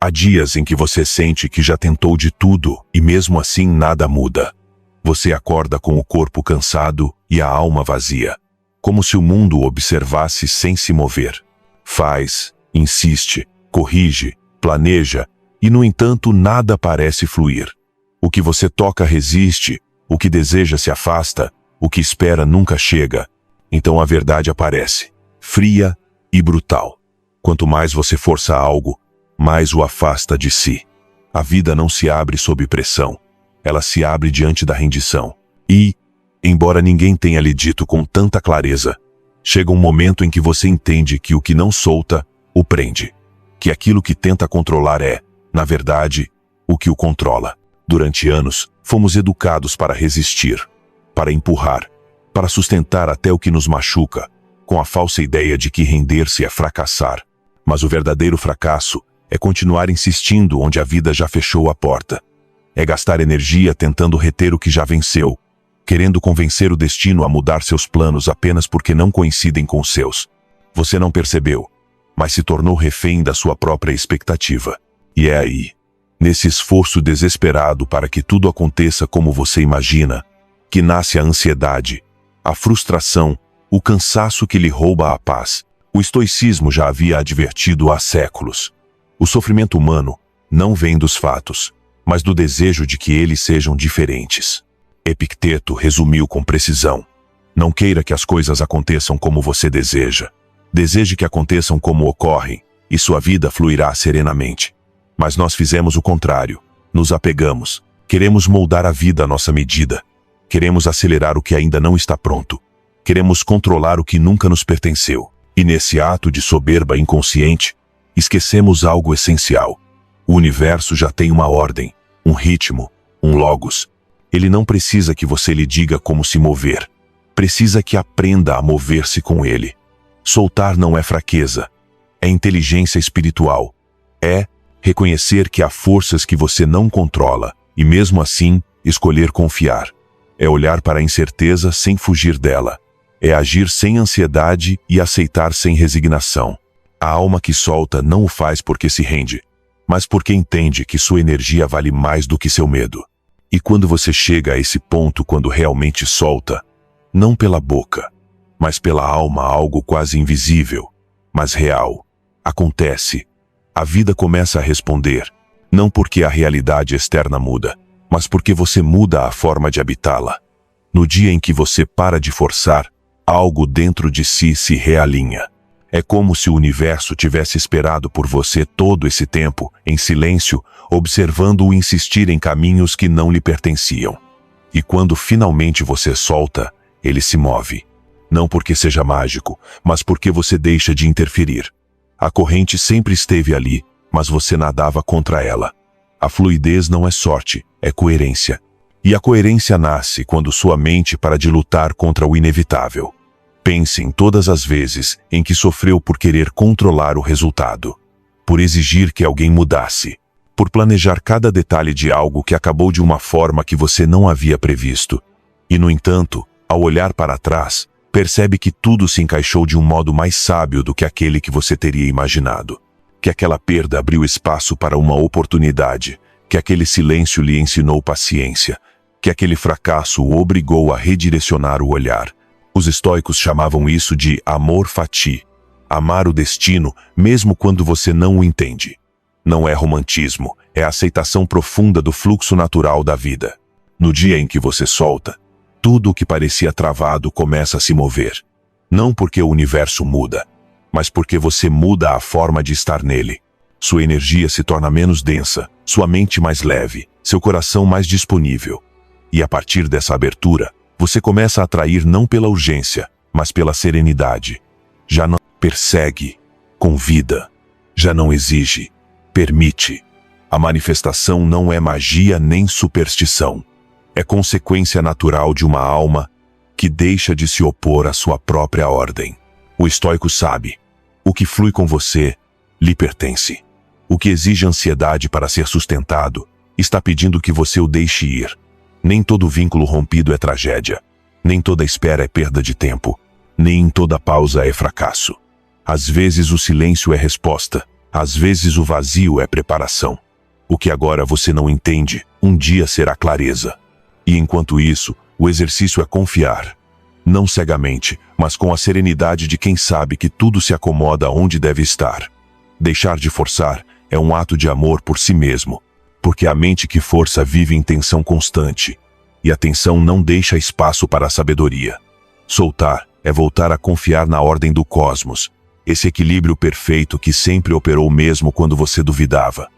Há dias em que você sente que já tentou de tudo e mesmo assim nada muda. Você acorda com o corpo cansado e a alma vazia, como se o mundo o observasse sem se mover. Faz, insiste, corrige, planeja e, no entanto, nada parece fluir. O que você toca resiste, o que deseja se afasta, o que espera nunca chega. Então a verdade aparece, fria e brutal. Quanto mais você força algo, mais o afasta de si. A vida não se abre sob pressão, ela se abre diante da rendição. E, embora ninguém tenha lhe dito com tanta clareza, chega um momento em que você entende que o que não solta, o prende. Que aquilo que tenta controlar é, na verdade, o que o controla. Durante anos, fomos educados para resistir, para empurrar, para sustentar até o que nos machuca, com a falsa ideia de que render-se é fracassar. Mas o verdadeiro fracasso é continuar insistindo onde a vida já fechou a porta. É gastar energia tentando reter o que já venceu, querendo convencer o destino a mudar seus planos apenas porque não coincidem com os seus. Você não percebeu, mas se tornou refém da sua própria expectativa. E é aí, nesse esforço desesperado para que tudo aconteça como você imagina, que nasce a ansiedade, a frustração, o cansaço que lhe rouba a paz. O estoicismo já havia advertido há séculos. O sofrimento humano não vem dos fatos, mas do desejo de que eles sejam diferentes. Epicteto resumiu com precisão: não queira que as coisas aconteçam como você deseja. Deseje que aconteçam como ocorrem, e sua vida fluirá serenamente. Mas nós fizemos o contrário. Nos apegamos. Queremos moldar a vida à nossa medida. Queremos acelerar o que ainda não está pronto. Queremos controlar o que nunca nos pertenceu. E nesse ato de soberba inconsciente, esquecemos algo essencial. O universo já tem uma ordem, um ritmo, um logos. Ele não precisa que você lhe diga como se mover. Precisa que aprenda a mover-se com ele. Soltar não é fraqueza. É inteligência espiritual. É reconhecer que há forças que você não controla e, mesmo assim, escolher confiar. É olhar para a incerteza sem fugir dela. É agir sem ansiedade e aceitar sem resignação. A alma que solta não o faz porque se rende, mas porque entende que sua energia vale mais do que seu medo. E quando você chega a esse ponto, quando realmente solta, não pela boca, mas pela alma, algo quase invisível, mas real, acontece. A vida começa a responder, não porque a realidade externa muda, mas porque você muda a forma de habitá-la. No dia em que você para de forçar, algo dentro de si se realinha. É como se o universo tivesse esperado por você todo esse tempo, em silêncio, observando-o insistir em caminhos que não lhe pertenciam. E quando finalmente você solta, ele se move. Não porque seja mágico, mas porque você deixa de interferir. A corrente sempre esteve ali, mas você nadava contra ela. A fluidez não é sorte, é coerência. E a coerência nasce quando sua mente para de lutar contra o inevitável. Pense em todas as vezes em que sofreu por querer controlar o resultado, por exigir que alguém mudasse, por planejar cada detalhe de algo que acabou de uma forma que você não havia previsto. E, no entanto, ao olhar para trás, percebe que tudo se encaixou de um modo mais sábio do que aquele que você teria imaginado. Que aquela perda abriu espaço para uma oportunidade, que aquele silêncio lhe ensinou paciência, que aquele fracasso o obrigou a redirecionar o olhar. Os estoicos chamavam isso de amor fati, amar o destino mesmo quando você não o entende. Não é romantismo, é a aceitação profunda do fluxo natural da vida. No dia em que você solta, tudo o que parecia travado começa a se mover. Não porque o universo muda, mas porque você muda a forma de estar nele. Sua energia se torna menos densa, sua mente mais leve, seu coração mais disponível. E a partir dessa abertura, você começa a atrair não pela urgência, mas pela serenidade. Já não persegue, convida. Já não exige, permite. A manifestação não é magia nem superstição. É consequência natural de uma alma que deixa de se opor à sua própria ordem. O estoico sabe, o que flui com você lhe pertence. O que exige ansiedade para ser sustentado está pedindo que você o deixe ir. Nem todo vínculo rompido é tragédia. Nem toda espera é perda de tempo. Nem toda pausa é fracasso. Às vezes o silêncio é resposta. Às vezes o vazio é preparação. O que agora você não entende, um dia será clareza. E enquanto isso, o exercício é confiar. Não cegamente, mas com a serenidade de quem sabe que tudo se acomoda onde deve estar. Deixar de forçar é um ato de amor por si mesmo, porque a mente que força vive em tensão constante, e a tensão não deixa espaço para a sabedoria. Soltar é voltar a confiar na ordem do cosmos, esse equilíbrio perfeito que sempre operou mesmo quando você duvidava.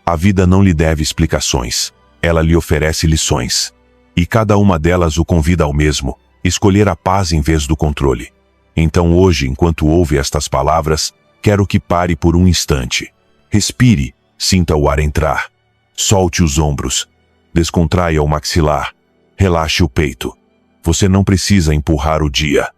A vida não lhe deve explicações, ela lhe oferece lições. E cada uma delas o convida ao mesmo, escolher a paz em vez do controle. Então hoje, enquanto ouve estas palavras, quero que pare por um instante. Respire, sinta o ar entrar. Solte os ombros. Descontraia o maxilar. Relaxe o peito. Você não precisa empurrar o dia.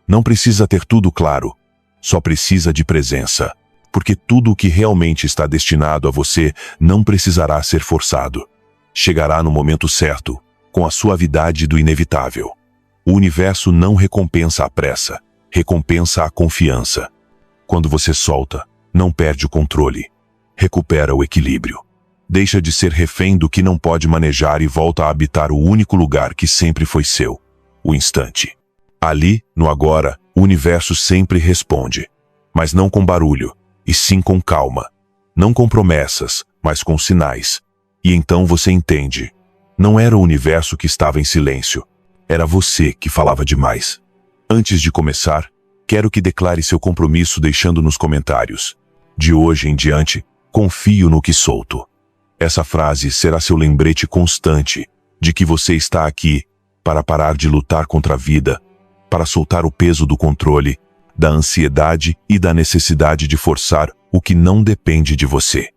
Não precisa ter tudo claro. Só precisa de presença. Porque tudo o que realmente está destinado a você não precisará ser forçado. Chegará no momento certo, com a suavidade do inevitável. O universo não recompensa a pressa, recompensa a confiança. Quando você solta, não perde o controle. Recupera o equilíbrio. Deixa de ser refém do que não pode manejar e volta a habitar o único lugar que sempre foi seu, o instante. Ali, no agora, o universo sempre responde. Mas não com barulho, e sim com calma. Não com promessas, mas com sinais. E então você entende. Não era o universo que estava em silêncio. Era você que falava demais. Antes de começar, quero que declare seu compromisso deixando nos comentários. De hoje em diante, confio no que solto. Essa frase será seu lembrete constante de que você está aqui para parar de lutar contra a vida, para soltar o peso do controle, da ansiedade e da necessidade de forçar o que não depende de você.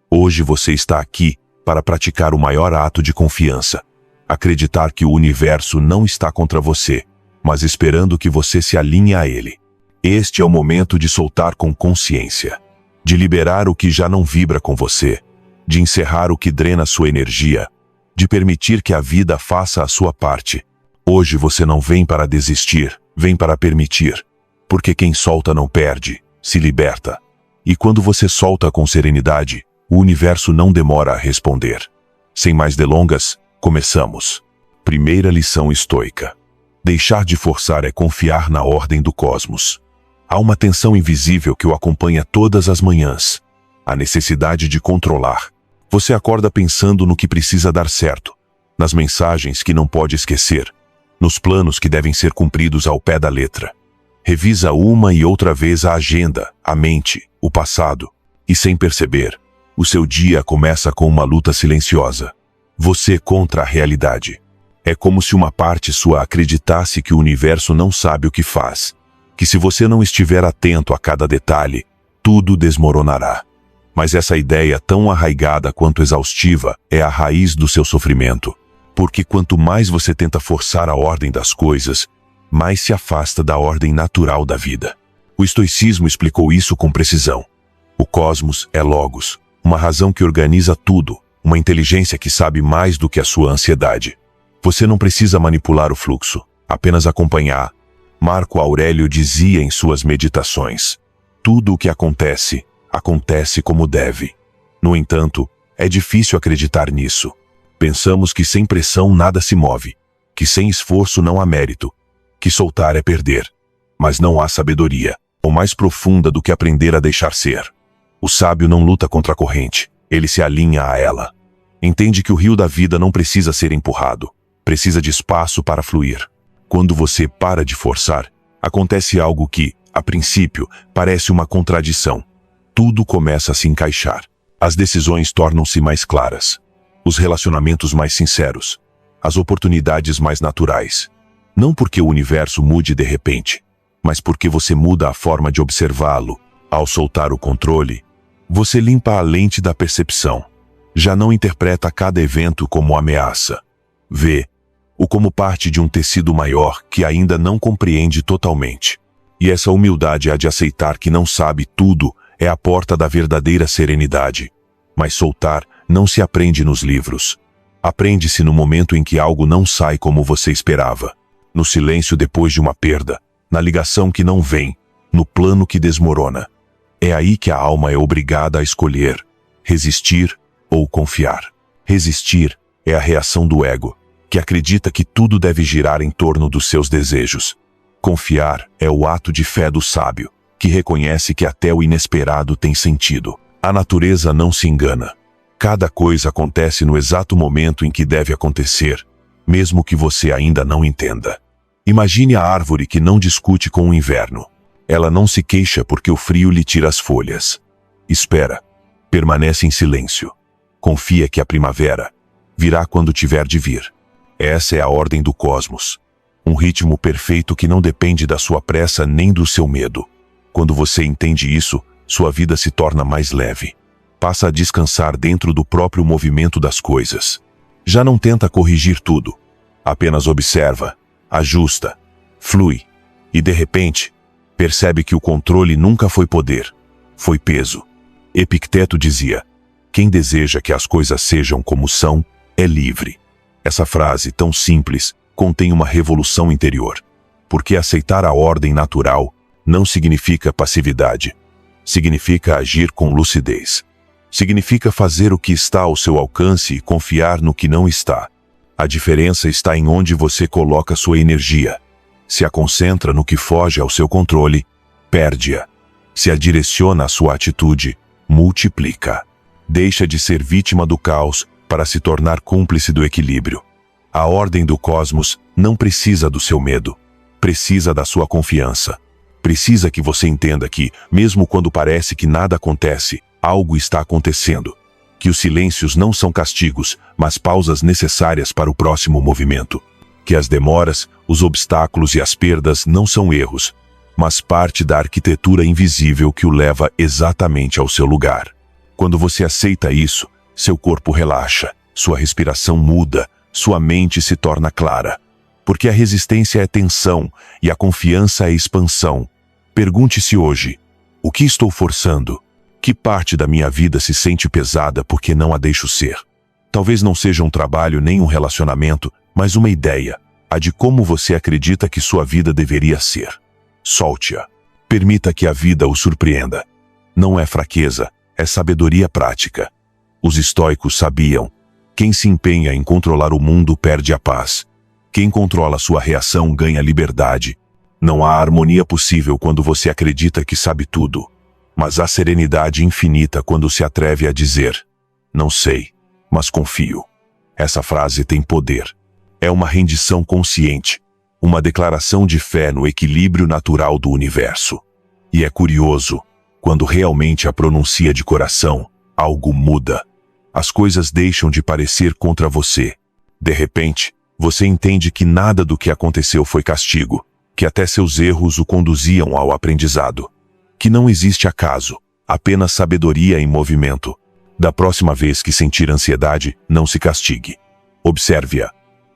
Hoje você está aqui para praticar o maior ato de confiança. Acreditar que o universo não está contra você, mas esperando que você se alinhe a ele. Este é o momento de soltar com consciência, de liberar o que já não vibra com você, de encerrar o que drena sua energia, de permitir que a vida faça a sua parte. Hoje você não vem para desistir, vem para permitir. Porque quem solta não perde, se liberta. E quando você solta com serenidade, o universo não demora a responder. Sem mais delongas, começamos. Primeira lição estoica. Deixar de forçar é confiar na ordem do cosmos. Há uma tensão invisível que o acompanha todas as manhãs. A necessidade de controlar. Você acorda pensando no que precisa dar certo, nas mensagens que não pode esquecer, nos planos que devem ser cumpridos ao pé da letra. Revisa uma e outra vez a agenda, a mente, o passado, e sem perceber, o seu dia começa com uma luta silenciosa. Você contra a realidade. É como se uma parte sua acreditasse que o universo não sabe o que faz, que se você não estiver atento a cada detalhe, tudo desmoronará. Mas essa ideia tão arraigada quanto exaustiva é a raiz do seu sofrimento, porque quanto mais você tenta forçar a ordem das coisas, mais se afasta da ordem natural da vida. O estoicismo explicou isso com precisão. O cosmos é logos, uma razão que organiza tudo, uma inteligência que sabe mais do que a sua ansiedade. Você não precisa manipular o fluxo, apenas acompanhar. Marco Aurélio dizia em suas meditações: tudo o que acontece, acontece como deve. No entanto, é difícil acreditar nisso. Pensamos que sem pressão nada se move, que sem esforço não há mérito, que soltar é perder. Mas não há sabedoria, ou mais profunda do que aprender a deixar ser. O sábio não luta contra a corrente, ele se alinha a ela. Entende que o rio da vida não precisa ser empurrado, precisa de espaço para fluir. Quando você para de forçar, acontece algo que, a princípio, parece uma contradição. Tudo começa a se encaixar. As decisões tornam-se mais claras. Os relacionamentos mais sinceros. As oportunidades mais naturais. Não porque o universo mude de repente, mas porque você muda a forma de observá-lo. Ao soltar o controle, você limpa a lente da percepção. Já não interpreta cada evento como ameaça. Vê-o como parte de um tecido maior que ainda não compreende totalmente. E essa humildade há de aceitar que não sabe tudo é a porta da verdadeira serenidade. Mas soltar não se aprende nos livros. Aprende-se no momento em que algo não sai como você esperava. No silêncio depois de uma perda, na ligação que não vem, no plano que desmorona. É aí que a alma é obrigada a escolher, resistir ou confiar. Resistir é a reação do ego, que acredita que tudo deve girar em torno dos seus desejos. Confiar é o ato de fé do sábio, que reconhece que até o inesperado tem sentido. A natureza não se engana. Cada coisa acontece no exato momento em que deve acontecer, mesmo que você ainda não entenda. Imagine a árvore que não discute com o inverno. Ela não se queixa porque o frio lhe tira as folhas. Espera. Permanece em silêncio. Confia que a primavera virá quando tiver de vir. Essa é a ordem do cosmos. Um ritmo perfeito que não depende da sua pressa nem do seu medo. Quando você entende isso, sua vida se torna mais leve. Passa a descansar dentro do próprio movimento das coisas. Já não tenta corrigir tudo. Apenas observa, ajusta, flui. E de repente, percebe que o controle nunca foi poder, foi peso. Epicteto dizia: quem deseja que as coisas sejam como são, é livre. Essa frase tão simples contém uma revolução interior. Porque aceitar a ordem natural não significa passividade. Significa agir com lucidez. Significa fazer o que está ao seu alcance e confiar no que não está. A diferença está em onde você coloca sua energia. Se a concentra no que foge ao seu controle, perde-a. Se a direciona à sua atitude, multiplica. Deixa de ser vítima do caos para se tornar cúmplice do equilíbrio. A ordem do cosmos não precisa do seu medo. Precisa da sua confiança. Precisa que você entenda que, mesmo quando parece que nada acontece, algo está acontecendo. Que os silêncios não são castigos, mas pausas necessárias para o próximo movimento. Que as demoras, os obstáculos e as perdas não são erros, mas parte da arquitetura invisível que o leva exatamente ao seu lugar. Quando você aceita isso, seu corpo relaxa, sua respiração muda, sua mente se torna clara. Porque a resistência é tensão e a confiança é expansão. Pergunte-se hoje: o que estou forçando? Que parte da minha vida se sente pesada porque não a deixo ser? Talvez não seja um trabalho nem um relacionamento, mas uma ideia, a de como você acredita que sua vida deveria ser. Solte-a. Permita que a vida o surpreenda. Não é fraqueza, é sabedoria prática. Os estoicos sabiam: quem se empenha em controlar o mundo perde a paz. Quem controla sua reação ganha liberdade. Não há harmonia possível quando você acredita que sabe tudo. Mas há serenidade infinita quando se atreve a dizer: não sei, mas confio. Essa frase tem poder. É uma rendição consciente, uma declaração de fé no equilíbrio natural do universo. E é curioso, quando realmente a pronuncia de coração, algo muda. As coisas deixam de parecer contra você. De repente, você entende que nada do que aconteceu foi castigo, que até seus erros o conduziam ao aprendizado. Que não existe acaso, apenas sabedoria em movimento. Da próxima vez que sentir ansiedade, não se castigue. Observe-a.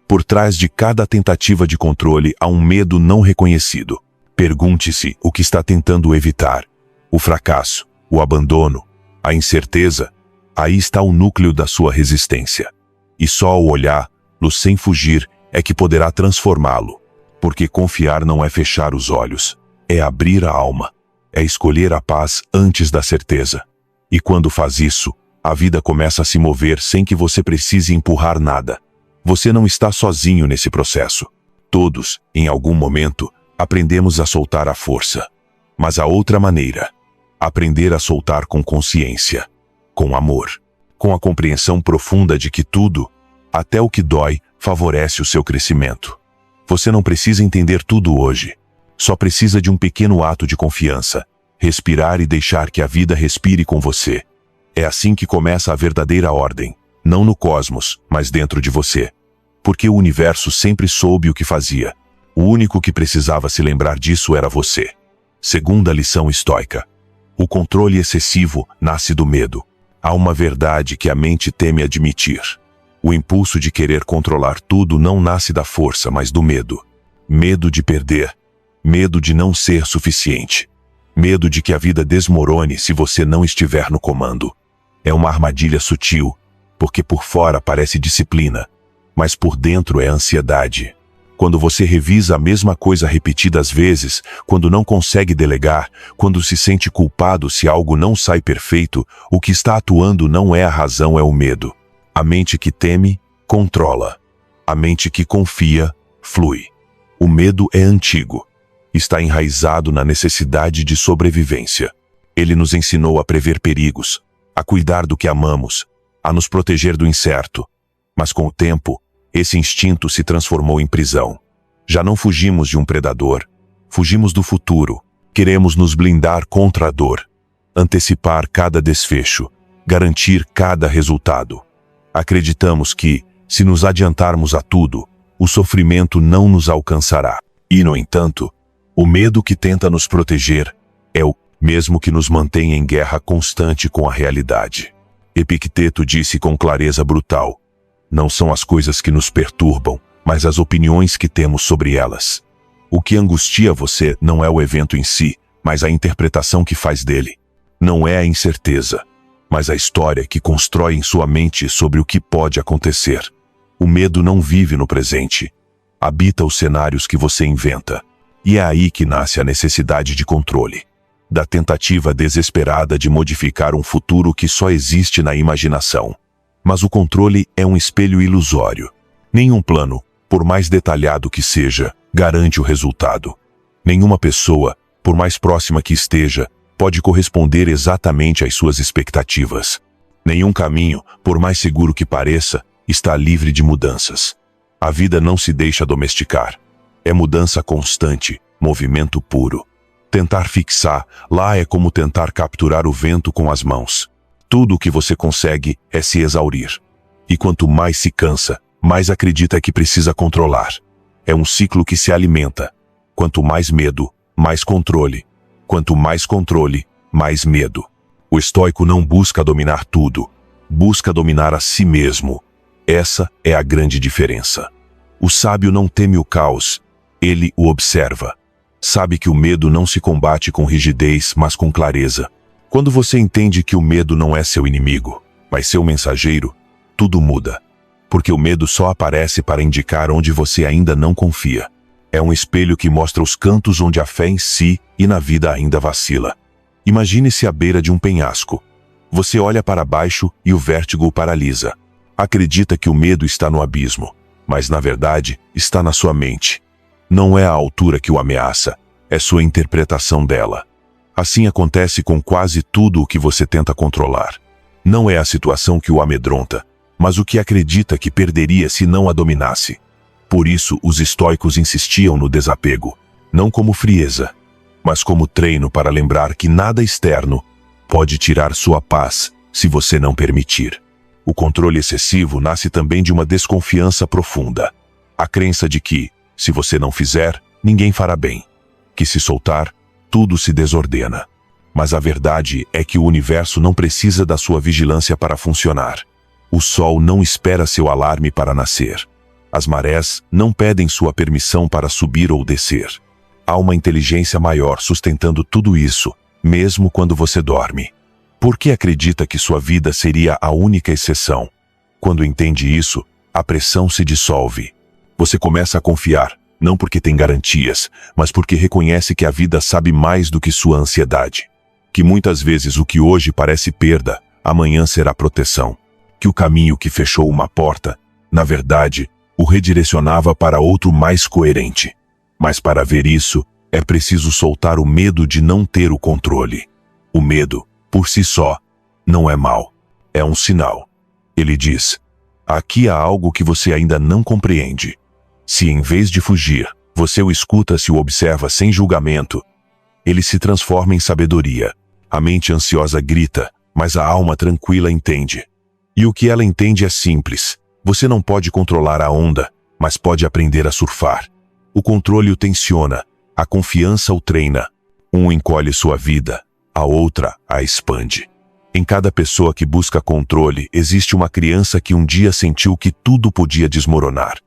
Por trás de cada tentativa de controle há um medo não reconhecido. Pergunte-se o que está tentando evitar. O fracasso, o abandono, a incerteza. Aí está o núcleo da sua resistência. E só ao olhá-lo sem fugir é que poderá transformá-lo. Porque confiar não é fechar os olhos, é abrir a alma. É escolher a paz antes da certeza. E quando faz isso, a vida começa a se mover sem que você precise empurrar nada. Você não está sozinho nesse processo. Todos, em algum momento, aprendemos a soltar a força. Mas há outra maneira. Aprender a soltar com consciência, com amor, com a compreensão profunda de que tudo, até o que dói, favorece o seu crescimento. Você não precisa entender tudo hoje. Só precisa de um pequeno ato de confiança, respirar e deixar que a vida respire com você. É assim que começa a verdadeira ordem, não no cosmos, mas dentro de você. Porque o universo sempre soube o que fazia. O único que precisava se lembrar disso era você. Segunda lição estoica. O controle excessivo nasce do medo. Há uma verdade que a mente teme admitir. O impulso de querer controlar tudo não nasce da força, mas do medo. Medo de perder. Medo de não ser suficiente. Medo de que a vida desmorone se você não estiver no comando. É uma armadilha sutil, porque por fora parece disciplina, mas por dentro é ansiedade. Quando você revisa a mesma coisa repetidas vezes, quando não consegue delegar, quando se sente culpado se algo não sai perfeito, o que está atuando não é a razão, é o medo. A mente que teme, controla. A mente que confia, flui. O medo é antigo. Está enraizado na necessidade de sobrevivência. Ele nos ensinou a prever perigos, a cuidar do que amamos, a nos proteger do incerto. Mas com o tempo, esse instinto se transformou em prisão. Já não fugimos de um predador. Fugimos do futuro. Queremos nos blindar contra a dor. Antecipar cada desfecho. Garantir cada resultado. Acreditamos que, se nos adiantarmos a tudo, o sofrimento não nos alcançará. E, no entanto, o medo que tenta nos proteger é o mesmo que nos mantém em guerra constante com a realidade. Epicteto disse com clareza brutal: não são as coisas que nos perturbam, mas as opiniões que temos sobre elas. O que angustia você não é o evento em si, mas a interpretação que faz dele. Não é a incerteza, mas a história que constrói em sua mente sobre o que pode acontecer. O medo não vive no presente. Habita os cenários que você inventa. E é aí que nasce a necessidade de controle. Da tentativa desesperada de modificar um futuro que só existe na imaginação. Mas o controle é um espelho ilusório. Nenhum plano, por mais detalhado que seja, garante o resultado. Nenhuma pessoa, por mais próxima que esteja, pode corresponder exatamente às suas expectativas. Nenhum caminho, por mais seguro que pareça, está livre de mudanças. A vida não se deixa domesticar. É mudança constante, movimento puro. Tentar fixar lá é como tentar capturar o vento com as mãos. Tudo o que você consegue é se exaurir. E quanto mais se cansa, mais acredita que precisa controlar. É um ciclo que se alimenta. Quanto mais medo, mais controle. Quanto mais controle, mais medo. O estoico não busca dominar tudo. Busca dominar a si mesmo. Essa é a grande diferença. O sábio não teme o caos. Ele o observa. Sabe que o medo não se combate com rigidez, mas com clareza. Quando você entende que o medo não é seu inimigo, mas seu mensageiro, tudo muda. Porque o medo só aparece para indicar onde você ainda não confia. É um espelho que mostra os cantos onde a fé em si e na vida ainda vacila. Imagine-se à beira de um penhasco. Você olha para baixo e o vértigo o paralisa. Acredita que o medo está no abismo, mas na verdade está na sua mente. Não é a altura que o ameaça, é sua interpretação dela. Assim acontece com quase tudo o que você tenta controlar. Não é a situação que o amedronta, mas o que acredita que perderia se não a dominasse. Por isso, os estoicos insistiam no desapego, não como frieza, mas como treino para lembrar que nada externo pode tirar sua paz se você não permitir. O controle excessivo nasce também de uma desconfiança profunda. A crença de que, se você não fizer, ninguém fará bem. Que se soltar, tudo se desordena. Mas a verdade é que o universo não precisa da sua vigilância para funcionar. O sol não espera seu alarme para nascer. As marés não pedem sua permissão para subir ou descer. Há uma inteligência maior sustentando tudo isso, mesmo quando você dorme. Por que acredita que sua vida seria a única exceção? Quando entende isso, a pressão se dissolve. Você começa a confiar, não porque tem garantias, mas porque reconhece que a vida sabe mais do que sua ansiedade. Que muitas vezes o que hoje parece perda, amanhã será proteção. Que o caminho que fechou uma porta, na verdade, o redirecionava para outro mais coerente. Mas para ver isso, é preciso soltar o medo de não ter o controle. O medo, por si só, não é mau. É um sinal. Ele diz: aqui há algo que você ainda não compreende. Se em vez de fugir, você o escuta, se o observa sem julgamento, ele se transforma em sabedoria. A mente ansiosa grita, mas a alma tranquila entende. E o que ela entende é simples. Você não pode controlar a onda, mas pode aprender a surfar. O controle o tensiona, a confiança o treina. Um encolhe sua vida, a outra a expande. Em cada pessoa que busca controle, existe uma criança que um dia sentiu que tudo podia desmoronar.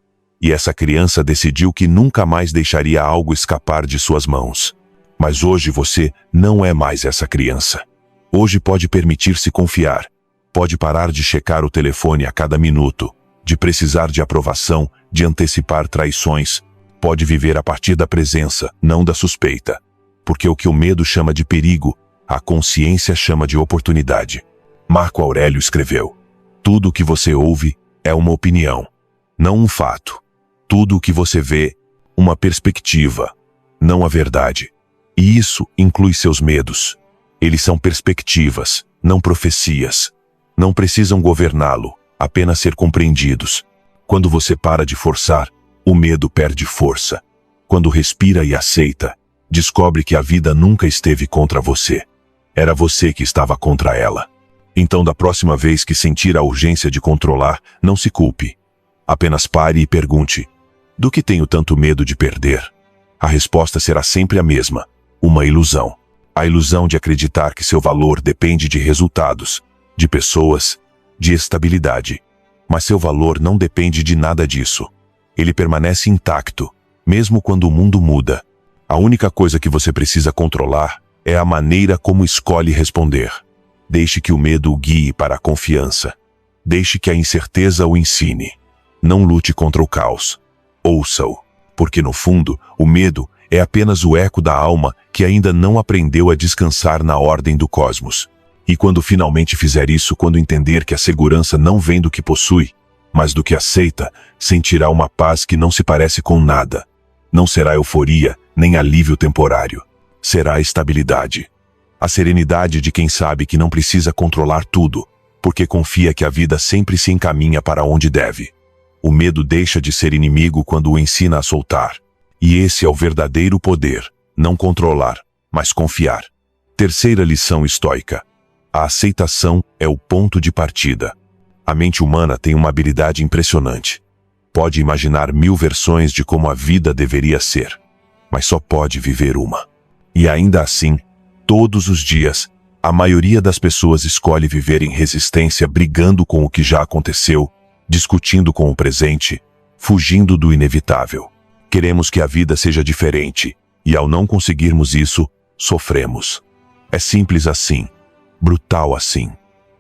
E essa criança decidiu que nunca mais deixaria algo escapar de suas mãos. Mas hoje você não é mais essa criança. Hoje pode permitir-se confiar. Pode parar de checar o telefone a cada minuto, de precisar de aprovação, de antecipar traições. pode viver a partir da presença, não da suspeita. Porque o que o medo chama de perigo, a consciência chama de oportunidade. Marco Aurélio escreveu: tudo o que você ouve é uma opinião, não um fato. Tudo o que você vê, uma perspectiva, não a verdade. E isso inclui seus medos. Eles são perspectivas, não profecias. Não precisam governá-lo, apenas ser compreendidos. Quando você para de forçar, o medo perde força. Quando respira e aceita, descobre que a vida nunca esteve contra você. Era você que estava contra ela. Então, da próxima vez que sentir a urgência de controlar, não se culpe. Apenas pare e pergunte: do que tenho tanto medo de perder? A resposta será sempre a mesma: uma ilusão. A ilusão de acreditar que seu valor depende de resultados, de pessoas, de estabilidade. Mas seu valor não depende de nada disso. Ele permanece intacto, mesmo quando o mundo muda. A única coisa que você precisa controlar é a maneira como escolhe responder. Deixe que o medo o guie para a confiança. Deixe que a incerteza o ensine. Não lute contra o caos. Ouça-o, porque no fundo, o medo é apenas o eco da alma que ainda não aprendeu a descansar na ordem do cosmos. E quando finalmente fizer isso, quando entender que a segurança não vem do que possui, mas do que aceita, sentirá uma paz que não se parece com nada. Não será euforia, nem alívio temporário. Será estabilidade. A serenidade de quem sabe que não precisa controlar tudo, porque confia que a vida sempre se encaminha para onde deve. O medo deixa de ser inimigo quando o ensina a soltar. E esse é o verdadeiro poder, não controlar, mas confiar. Terceira lição estoica. A aceitação é o ponto de partida. A mente humana tem uma habilidade impressionante. Pode imaginar 1000 versões de como a vida deveria ser, mas só pode viver uma. E ainda assim, todos os dias, a maioria das pessoas escolhe viver em resistência, brigando com o que já aconteceu, discutindo com o presente, fugindo do inevitável. Queremos que a vida seja diferente, e ao não conseguirmos isso, sofremos. É simples assim, brutal assim.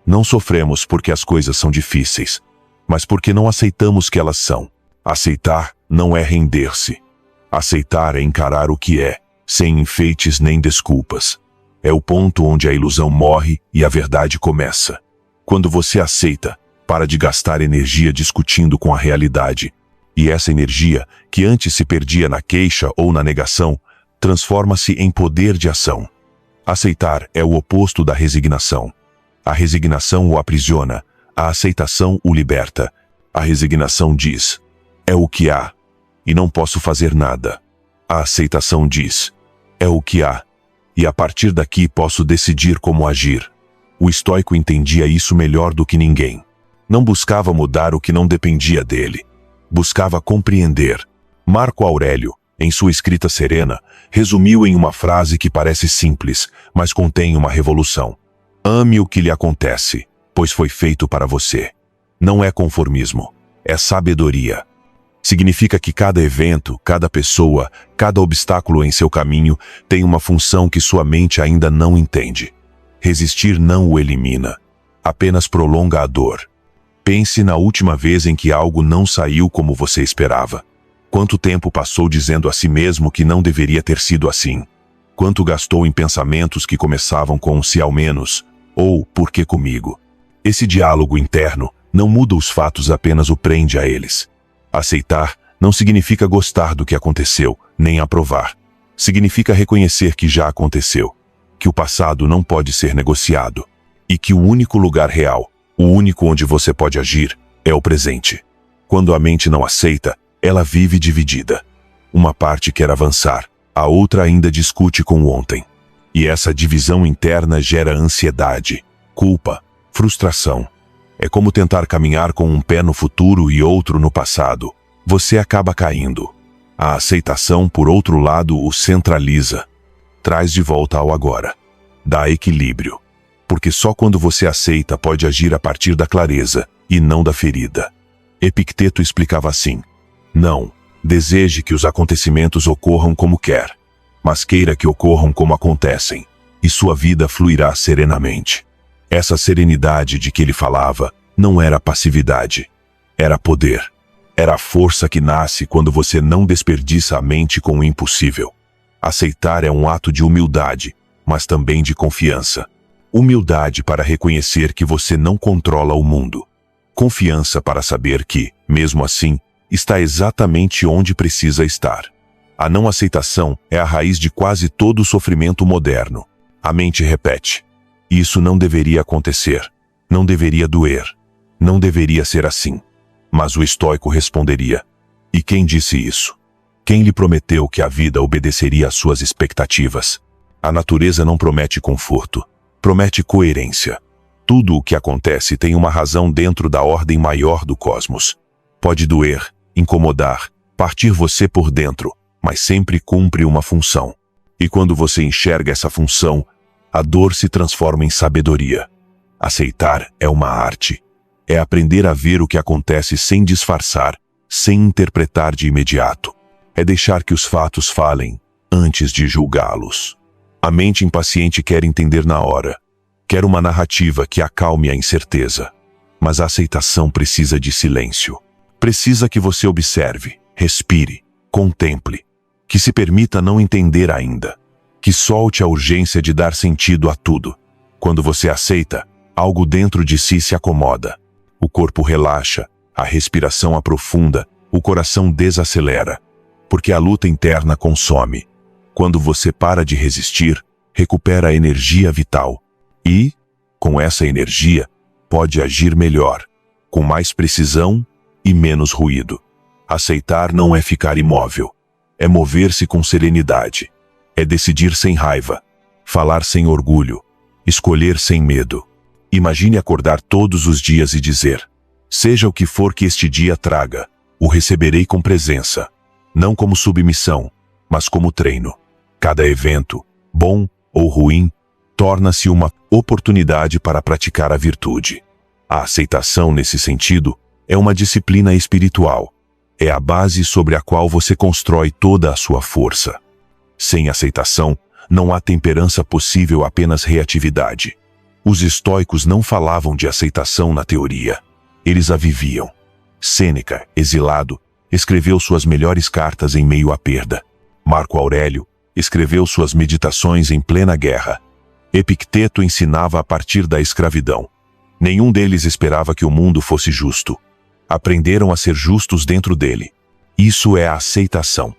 Não sofremos porque as coisas são difíceis, mas porque não aceitamos que elas são. Aceitar não é render-se. Aceitar é encarar o que é, sem enfeites nem desculpas. É o ponto onde a ilusão morre e a verdade começa. Quando você aceita, para de gastar energia discutindo com a realidade. E essa energia, que antes se perdia na queixa ou na negação, transforma-se em poder de ação. Aceitar é o oposto da resignação. A resignação o aprisiona, a aceitação o liberta. A resignação diz: é o que há, e não posso fazer nada. A aceitação diz: é o que há, e a partir daqui posso decidir como agir. O estoico entendia isso melhor do que ninguém. Não buscava mudar o que não dependia dele. Buscava compreender. Marco Aurélio, em sua escrita serena, resumiu em uma frase que parece simples, mas contém uma revolução. Ame o que lhe acontece, pois foi feito para você. Não é conformismo, é sabedoria. Significa que cada evento, cada pessoa, cada obstáculo em seu caminho tem uma função que sua mente ainda não entende. Resistir não o elimina, apenas prolonga a dor. Pense na última vez em que algo não saiu como você esperava. Quanto tempo passou dizendo a si mesmo que não deveria ter sido assim? Quanto gastou em pensamentos que começavam com "se ao menos" ou "por que comigo?" Esse diálogo interno não muda os fatos, apenas o prende a eles. Aceitar não significa gostar do que aconteceu, nem aprovar. Significa reconhecer que já aconteceu, que o passado não pode ser negociado, e que o único lugar real, o único onde você pode agir, é o presente. Quando a mente não aceita, ela vive dividida. Uma parte quer avançar, a outra ainda discute com o ontem. E essa divisão interna gera ansiedade, culpa, frustração. É como tentar caminhar com um pé no futuro e outro no passado. Você acaba caindo. A aceitação, por outro lado, o centraliza. Traz de volta ao agora. Dá equilíbrio. Porque só quando você aceita pode agir a partir da clareza, e não da ferida. Epicteto explicava assim: não deseje que os acontecimentos ocorram como quer, mas queira que ocorram como acontecem, e sua vida fluirá serenamente. Essa serenidade de que ele falava não era passividade, era poder. Era a força que nasce quando você não desperdiça a mente com o impossível. Aceitar é um ato de humildade, mas também de confiança. Humildade para reconhecer que você não controla o mundo. Confiança para saber que, mesmo assim, está exatamente onde precisa estar. A não aceitação é a raiz de quase todo o sofrimento moderno. A mente repete: isso não deveria acontecer, não deveria doer, não deveria ser assim. Mas o estoico responderia: e quem disse isso? Quem lhe prometeu que a vida obedeceria às suas expectativas? A natureza não promete conforto, promete coerência. Tudo o que acontece tem uma razão dentro da ordem maior do cosmos. Pode doer, incomodar, partir você por dentro, mas sempre cumpre uma função. E quando você enxerga essa função, a dor se transforma em sabedoria. Aceitar é uma arte. É aprender a ver o que acontece sem disfarçar, sem interpretar de imediato. É deixar que os fatos falem, antes de julgá-los. A mente impaciente quer entender na hora. Quer uma narrativa que acalme a incerteza. Mas a aceitação precisa de silêncio. Precisa que você observe, respire, contemple. Que se permita não entender ainda. Que solte a urgência de dar sentido a tudo. Quando você aceita, algo dentro de si se acomoda. O corpo relaxa, a respiração aprofunda, o coração desacelera. Porque a luta interna consome. Quando você para de resistir, recupera a energia vital. E, com essa energia, pode agir melhor, com mais precisão e menos ruído. Aceitar não é ficar imóvel. É mover-se com serenidade. É decidir sem raiva, falar sem orgulho, escolher sem medo. Imagine acordar todos os dias e dizer: seja o que for que este dia traga, o receberei com presença. Não como submissão, mas como treino. Cada evento, bom ou ruim, torna-se uma oportunidade para praticar a virtude. A aceitação, nesse sentido, é uma disciplina espiritual. É a base sobre a qual você constrói toda a sua força. Sem aceitação, não há temperança possível, apenas reatividade. Os estoicos não falavam de aceitação na teoria. Eles a viviam. Sêneca, exilado, escreveu suas melhores cartas em meio à perda. Marco Aurélio escreveu suas meditações em plena guerra. Epicteto ensinava a partir da escravidão. Nenhum deles esperava que o mundo fosse justo. Aprenderam a ser justos dentro dele. Isso é a aceitação.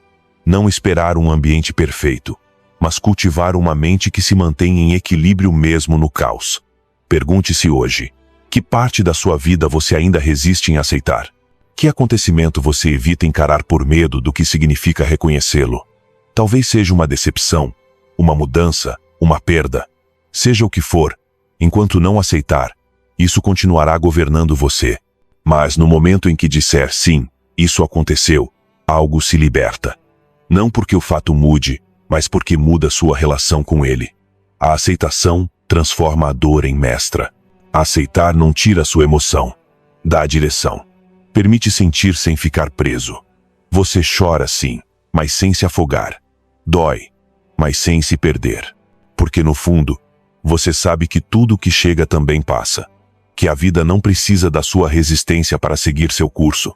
Não esperar um ambiente perfeito, mas cultivar uma mente que se mantém em equilíbrio mesmo no caos. Pergunte-se hoje: que parte da sua vida você ainda resiste em aceitar? Que acontecimento você evita encarar por medo do que significa reconhecê-lo? Talvez seja uma decepção, uma mudança, uma perda. Seja o que for, enquanto não aceitar, isso continuará governando você. Mas no momento em que disser sim, isso aconteceu, algo se liberta. Não porque o fato mude, mas porque muda sua relação com ele. A aceitação transforma a dor em mestra. Aceitar não tira sua emoção, dá a direção. Permite sentir sem ficar preso. Você chora sim, mas sem se afogar. Dói, mas sem se perder. Porque no fundo, você sabe que tudo que chega também passa. Que a vida não precisa da sua resistência para seguir seu curso.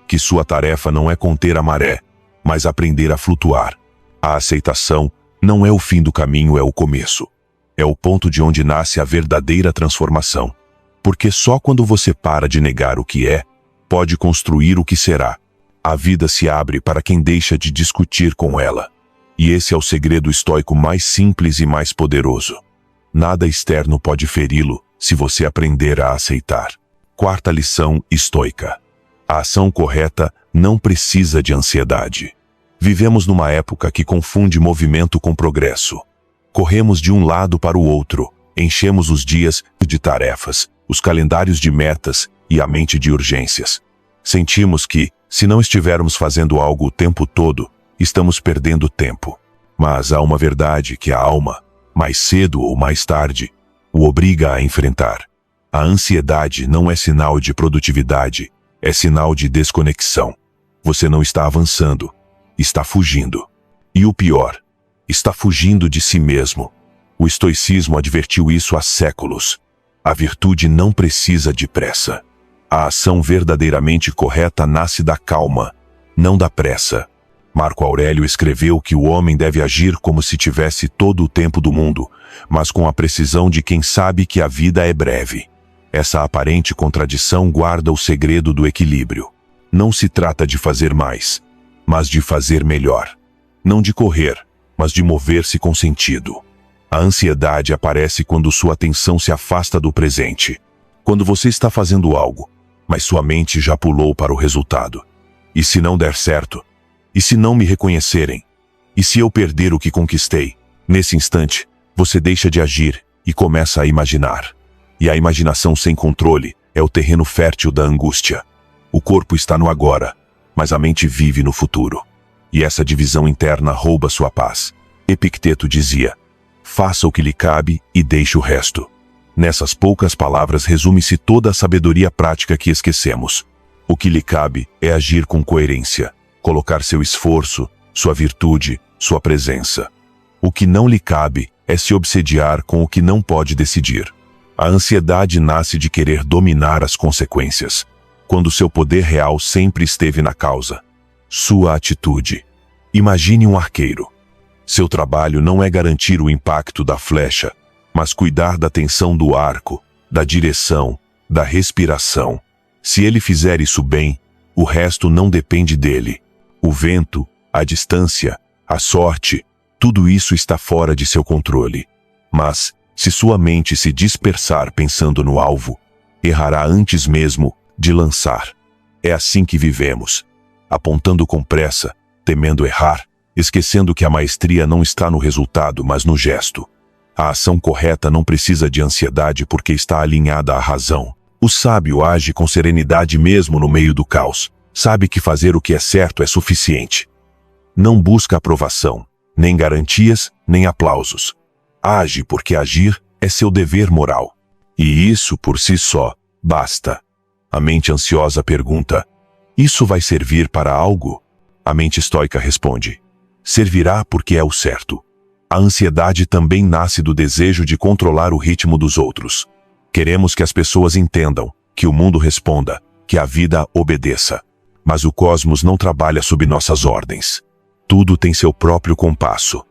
Que sua tarefa não é conter a maré, mas aprender a flutuar. A aceitação não é o fim do caminho, é o começo. É o ponto de onde nasce a verdadeira transformação. Porque só quando você para de negar o que é, pode construir o que será. A vida se abre para quem deixa de discutir com ela. E esse é o segredo estoico mais simples e mais poderoso. Nada externo pode feri-lo se você aprender a aceitar. Quarta lição estoica. A ação correta não precisa de ansiedade. Vivemos numa época que confunde movimento com progresso. Corremos de um lado para o outro, enchemos os dias de tarefas, os calendários de metas e a mente de urgências. Sentimos que, se não estivermos fazendo algo o tempo todo, estamos perdendo tempo. Mas há uma verdade que a alma, mais cedo ou mais tarde, o obriga a enfrentar. A ansiedade não é sinal de produtividade, é sinal de desconexão. Você não está avançando, está fugindo. E o pior, está fugindo de si mesmo. O estoicismo advertiu isso há séculos. A virtude não precisa de pressa. A ação verdadeiramente correta nasce da calma, não da pressa. Marco Aurélio escreveu que o homem deve agir como se tivesse todo o tempo do mundo, mas com a precisão de quem sabe que a vida é breve. Essa aparente contradição guarda o segredo do equilíbrio. Não se trata de fazer mais, mas de fazer melhor. Não de correr, mas de mover-se com sentido. A ansiedade aparece quando sua atenção se afasta do presente. Quando você está fazendo algo, mas sua mente já pulou para o resultado. E se não der certo? E se não me reconhecerem? E se eu perder o que conquistei? Nesse instante, você deixa de agir e começa a imaginar. E a imaginação sem controle é o terreno fértil da angústia. O corpo está no agora, mas a mente vive no futuro. E essa divisão interna rouba sua paz. Epicteto dizia: faça o que lhe cabe e deixe o resto. Nessas poucas palavras resume-se toda a sabedoria prática que esquecemos. O que lhe cabe é agir com coerência, colocar seu esforço, sua virtude, sua presença. O que não lhe cabe é se obsediar com o que não pode decidir. A ansiedade nasce de querer dominar as consequências, quando seu poder real sempre esteve na causa. Sua atitude. Imagine um arqueiro. Seu trabalho não é garantir o impacto da flecha, mas cuidar da tensão do arco, da direção, da respiração. Se ele fizer isso bem, o resto não depende dele. O vento, a distância, a sorte, tudo isso está fora de seu controle. Mas, se sua mente se dispersar pensando no alvo, errará antes mesmo de lançar. É assim que vivemos, apontando com pressa, temendo errar, esquecendo que a maestria não está no resultado, mas no gesto. A ação correta não precisa de ansiedade porque está alinhada à razão. O sábio age com serenidade mesmo no meio do caos. Sabe que fazer o que é certo é suficiente. Não busca aprovação, nem garantias, nem aplausos. Age porque agir é seu dever moral. E isso, por si só, basta. A mente ansiosa pergunta: isso vai servir para algo? A mente estoica responde: servirá porque é o certo. A ansiedade também nasce do desejo de controlar o ritmo dos outros. Queremos que as pessoas entendam, que o mundo responda, que a vida obedeça. Mas o cosmos não trabalha sob nossas ordens. Tudo tem seu próprio compasso.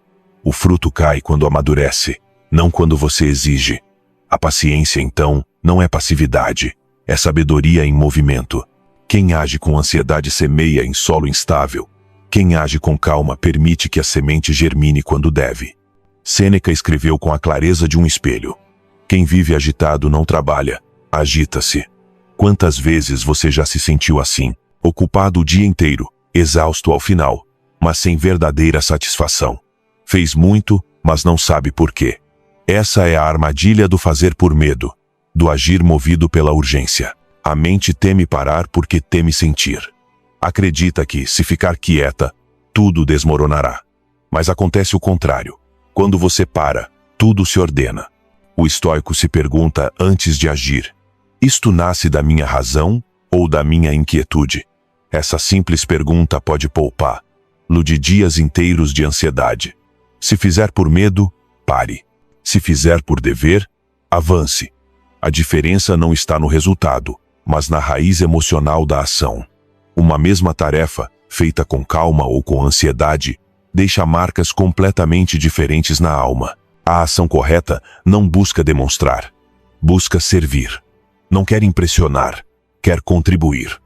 O fruto cai quando amadurece, não quando você exige. A paciência, então, não é passividade, é sabedoria em movimento. Quem age com ansiedade semeia em solo instável. Quem age com calma permite que a semente germine quando deve. Sêneca escreveu com a clareza de um espelho: quem vive agitado não trabalha, agita-se. Quantas vezes você já se sentiu assim, ocupado o dia inteiro, exausto ao final, mas sem verdadeira satisfação? Fez muito, mas não sabe por quê. Essa é a armadilha do fazer por medo, do agir movido pela urgência. A mente teme parar porque teme sentir. Acredita que, se ficar quieta, tudo desmoronará. Mas acontece o contrário. Quando você para, tudo se ordena. O estoico se pergunta antes de agir: isto nasce da minha razão ou da minha inquietude? Essa simples pergunta pode poupá-lo de dias inteiros de ansiedade. Se fizer por medo, pare. Se fizer por dever, avance. A diferença não está no resultado, mas na raiz emocional da ação. Uma mesma tarefa, feita com calma ou com ansiedade, deixa marcas completamente diferentes na alma. A ação correta não busca demonstrar, busca servir. Não quer impressionar, quer contribuir.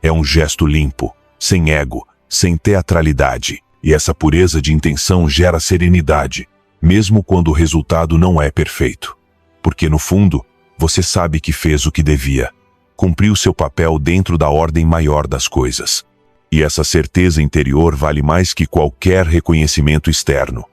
É um gesto limpo, sem ego, sem teatralidade, e essa pureza de intenção gera serenidade, mesmo quando o resultado não é perfeito. Porque no fundo, você sabe que fez o que devia, cumpriu seu papel dentro da ordem maior das coisas. E essa certeza interior vale mais que qualquer reconhecimento externo.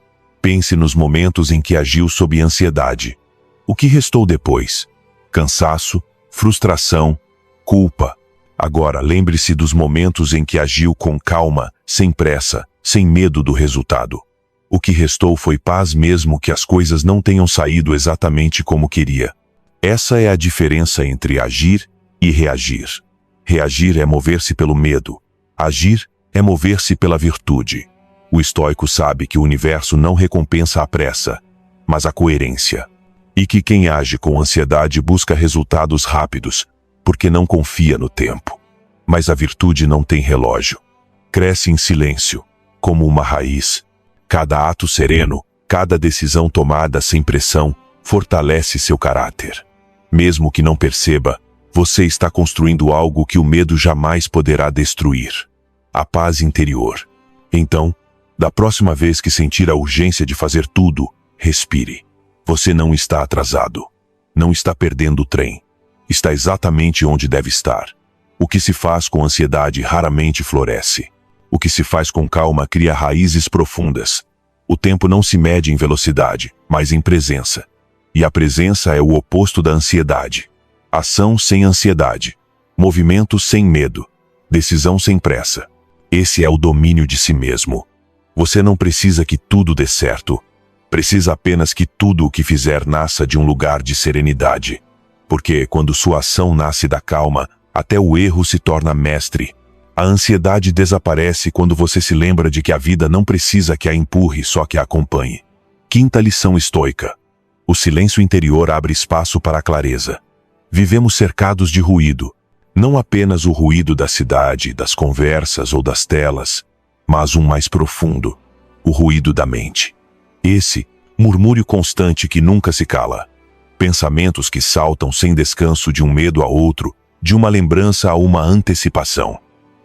Pense nos momentos em que agiu sob ansiedade. O que restou depois? Cansaço, frustração, culpa. Agora lembre-se dos momentos em que agiu com calma, sem pressa, sem medo do resultado. O que restou foi paz mesmo que as coisas não tenham saído exatamente como queria. Essa é a diferença entre agir e reagir. Reagir é mover-se pelo medo. Agir é mover-se pela virtude. O estoico sabe que o universo não recompensa a pressa, mas a coerência. E que quem age com ansiedade busca resultados rápidos, porque não confia no tempo. Mas a virtude não tem relógio. Cresce em silêncio, como uma raiz. Cada ato sereno, cada decisão tomada sem pressão, fortalece seu caráter. Mesmo que não perceba, você está construindo algo que o medo jamais poderá destruir. A paz interior. Então, da próxima vez que sentir a urgência de fazer tudo, respire. Você não está atrasado. Não está perdendo o trem. Está exatamente onde deve estar. O que se faz com ansiedade raramente floresce. O que se faz com calma cria raízes profundas. O tempo não se mede em velocidade, mas em presença. E a presença é o oposto da ansiedade. Ação sem ansiedade. Movimento sem medo. Decisão sem pressa. Esse é o domínio de si mesmo. Você não precisa que tudo dê certo. Precisa apenas que tudo o que fizer nasça de um lugar de serenidade. Porque quando sua ação nasce da calma, até o erro se torna mestre. A ansiedade desaparece quando você se lembra de que a vida não precisa que a empurre, só que a acompanhe. Quinta lição estoica. O silêncio interior abre espaço para a clareza. Vivemos cercados de ruído. Não apenas o ruído da cidade, das conversas ou das telas, mas um mais profundo, o ruído da mente. Esse, murmúrio constante que nunca se cala. Pensamentos que saltam sem descanso de um medo a outro, de uma lembrança a uma antecipação.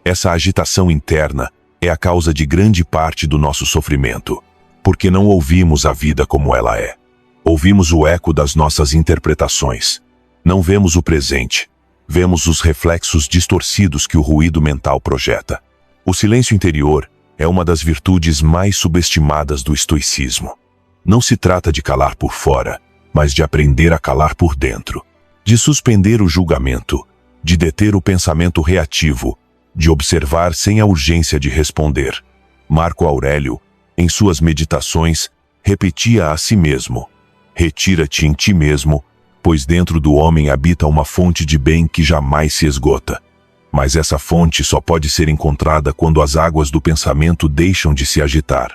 Essa agitação interna é a causa de grande parte do nosso sofrimento, porque não ouvimos a vida como ela é. Ouvimos o eco das nossas interpretações. Não vemos o presente, vemos os reflexos distorcidos que o ruído mental projeta. O silêncio interior é uma das virtudes mais subestimadas do estoicismo. Não se trata de calar por fora, mas de aprender a calar por dentro. De suspender o julgamento, de deter o pensamento reativo, de observar sem a urgência de responder. Marco Aurélio, em suas meditações, repetia a si mesmo: retira-te em ti mesmo, pois dentro do homem habita uma fonte de bem que jamais se esgota. Mas essa fonte só pode ser encontrada quando as águas do pensamento deixam de se agitar.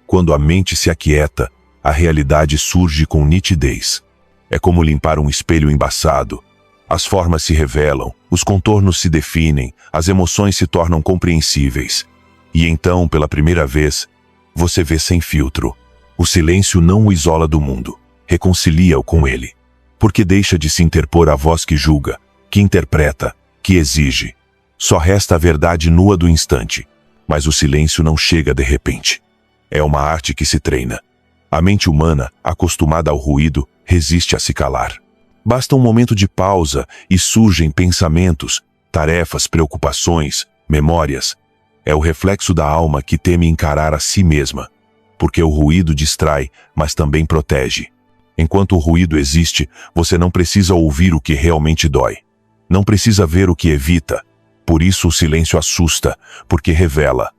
Quando a mente se aquieta, a realidade surge com nitidez. É como limpar um espelho embaçado. As formas se revelam, os contornos se definem, as emoções se tornam compreensíveis. E então, pela primeira vez, você vê sem filtro. O silêncio não o isola do mundo, reconcilia-o com ele. Porque deixa de se interpor a voz que julga, que interpreta, que exige. Só resta a verdade nua do instante. Mas o silêncio não chega de repente. É uma arte que se treina. A mente humana, acostumada ao ruído, resiste a se calar. Basta um momento de pausa e surgem pensamentos, tarefas, preocupações, memórias. É o reflexo da alma que teme encarar a si mesma. Porque o ruído distrai, mas também protege. Enquanto o ruído existe, você não precisa ouvir o que realmente dói. Não precisa ver o que evita. Por isso o silêncio assusta, porque revela.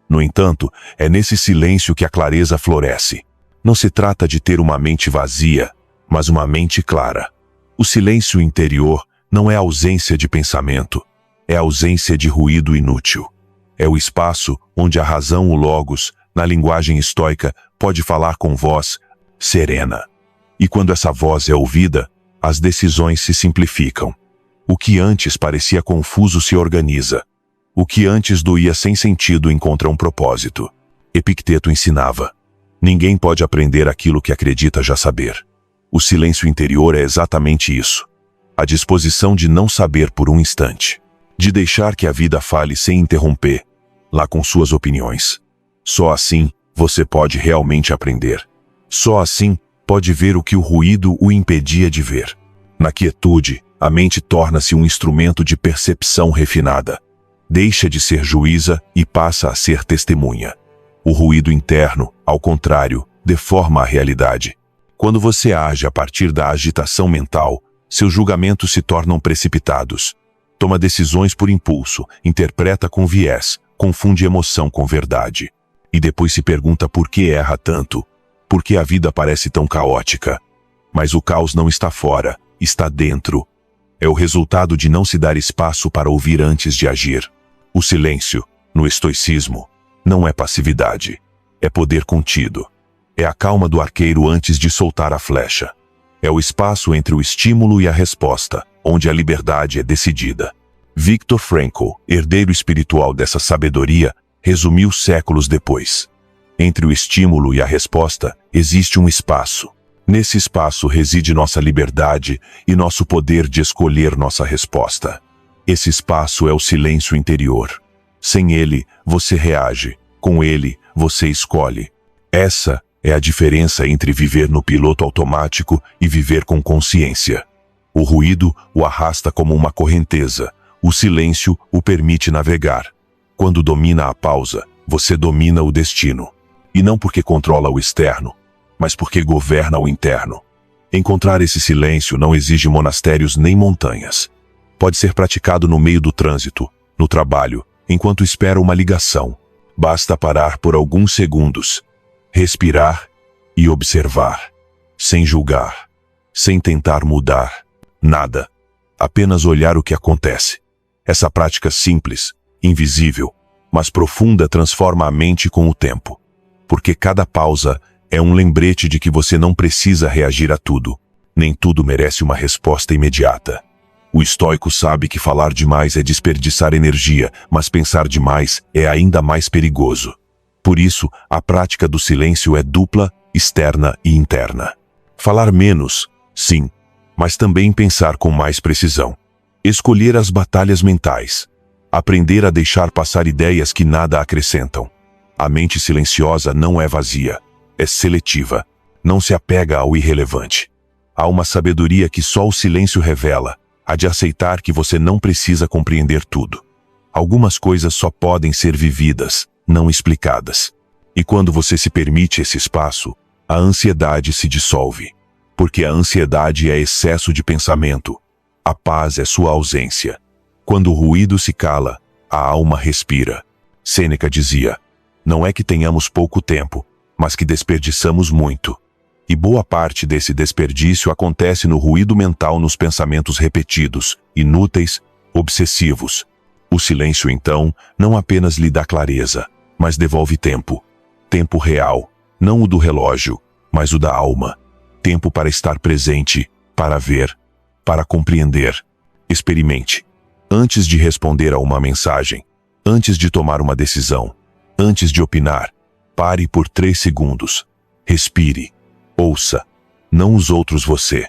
No entanto, é nesse silêncio que a clareza floresce. Não se trata de ter uma mente vazia, mas uma mente clara. O silêncio interior não é ausência de pensamento, é ausência de ruído inútil. É o espaço onde a razão, o logos, na linguagem estoica, pode falar com voz serena. E quando essa voz é ouvida, as decisões se simplificam. O que antes parecia confuso se organiza. O que antes doía sem sentido encontra um propósito. Epicteto ensinava: ninguém pode aprender aquilo que acredita já saber. O silêncio interior é exatamente isso. A disposição de não saber por um instante. De deixar que a vida fale sem interromper, lá com suas opiniões. Só assim, você pode realmente aprender. Só assim, pode ver o que o ruído o impedia de ver. Na quietude, a mente torna-se um instrumento de percepção refinada. Deixa de ser juíza e passa a ser testemunha. O ruído interno, ao contrário, deforma a realidade. Quando você age a partir da agitação mental, seus julgamentos se tornam precipitados. Toma decisões por impulso, interpreta com viés, confunde emoção com verdade. E depois se pergunta por que erra tanto, por que a vida parece tão caótica. Mas o caos não está fora, está dentro. É o resultado de não se dar espaço para ouvir antes de agir. O silêncio, no estoicismo, não é passividade, é poder contido. É a calma do arqueiro antes de soltar a flecha. É o espaço entre o estímulo e a resposta, onde a liberdade é decidida. Viktor Frankl, herdeiro espiritual dessa sabedoria, resumiu séculos depois. Entre o estímulo e a resposta, existe um espaço. Nesse espaço reside nossa liberdade e nosso poder de escolher nossa resposta. Esse espaço é o silêncio interior. Sem ele, você reage. Com ele, você escolhe. Essa é a diferença entre viver no piloto automático e viver com consciência. O ruído o arrasta como uma correnteza. O silêncio o permite navegar. Quando domina a pausa, você domina o destino. E não porque controla o externo, mas porque governa o interno. Encontrar esse silêncio não exige monastérios nem montanhas. Pode ser praticado no meio do trânsito, no trabalho, enquanto espera uma ligação. Basta parar por alguns segundos, respirar e observar, sem julgar, sem tentar mudar, nada. Apenas olhar o que acontece. Essa prática simples, invisível, mas profunda transforma a mente com o tempo. Porque cada pausa é um lembrete de que você não precisa reagir a tudo. Nem tudo merece uma resposta imediata. O estoico sabe que falar demais é desperdiçar energia, mas pensar demais é ainda mais perigoso. Por isso, a prática do silêncio é dupla, externa e interna. Falar menos, sim, mas também pensar com mais precisão. Escolher as batalhas mentais. Aprender a deixar passar ideias que nada acrescentam. A mente silenciosa não é vazia, é seletiva. Não se apega ao irrelevante. Há uma sabedoria que só o silêncio revela, a de aceitar que você não precisa compreender tudo. Algumas coisas só podem ser vividas, não explicadas. E quando você se permite esse espaço, a ansiedade se dissolve. Porque a ansiedade é excesso de pensamento. A paz é sua ausência. Quando o ruído se cala, a alma respira. Sêneca dizia: não é que tenhamos pouco tempo, mas que desperdiçamos muito. E boa parte desse desperdício acontece no ruído mental, nos pensamentos repetidos, inúteis, obsessivos. O silêncio, então, não apenas lhe dá clareza, mas devolve tempo. Tempo real, não o do relógio, mas o da alma. Tempo para estar presente, para ver, para compreender. Experimente. Antes de responder a uma mensagem, antes de tomar uma decisão, antes de opinar, pare por 3 segundos. Respire. Ouça. Não os outros, você.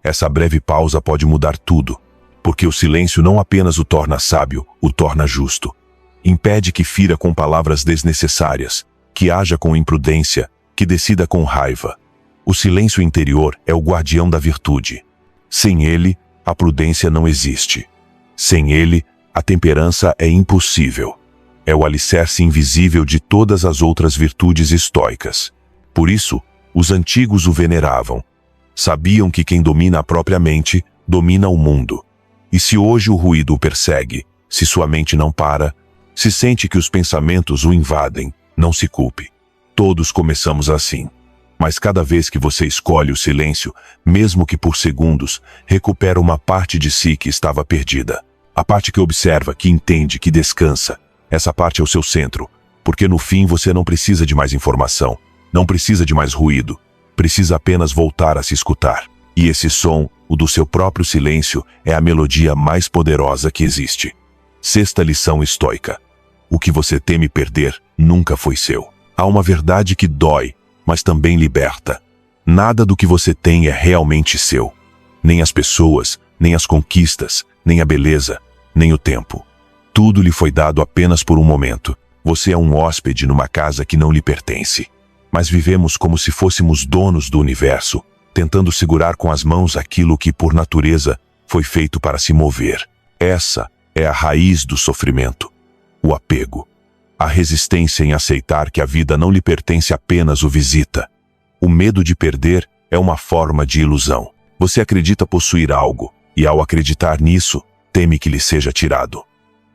Essa breve pausa pode mudar tudo. Porque o silêncio não apenas o torna sábio, o torna justo. Impede que fira com palavras desnecessárias, que haja com imprudência, que decida com raiva. O silêncio interior é o guardião da virtude. Sem ele, a prudência não existe. Sem ele, a temperança é impossível. É o alicerce invisível de todas as outras virtudes estoicas. Por isso, os antigos o veneravam. Sabiam que quem domina a própria mente, domina o mundo. E se hoje o ruído o persegue, se sua mente não para, se sente que os pensamentos o invadem, não se culpe. Todos começamos assim. Mas cada vez que você escolhe o silêncio, mesmo que por segundos, recupera uma parte de si que estava perdida. A parte que observa, que entende, que descansa. Essa parte é o seu centro, porque no fim você não precisa de mais informação, não precisa de mais ruído, precisa apenas voltar a se escutar. E esse som, o do seu próprio silêncio, é a melodia mais poderosa que existe. 6ª lição estoica. O que você teme perder nunca foi seu. Há uma verdade que dói, mas também liberta. Nada do que você tem é realmente seu. Nem as pessoas, nem as conquistas, nem a beleza, nem o tempo. Tudo lhe foi dado apenas por um momento. Você é um hóspede numa casa que não lhe pertence. Mas vivemos como se fôssemos donos do universo, tentando segurar com as mãos aquilo que, por natureza, foi feito para se mover. Essa é a raiz do sofrimento. O apego. A resistência em aceitar que a vida não lhe pertence, apenas o visita. O medo de perder é uma forma de ilusão. Você acredita possuir algo, e ao acreditar nisso, teme que lhe seja tirado.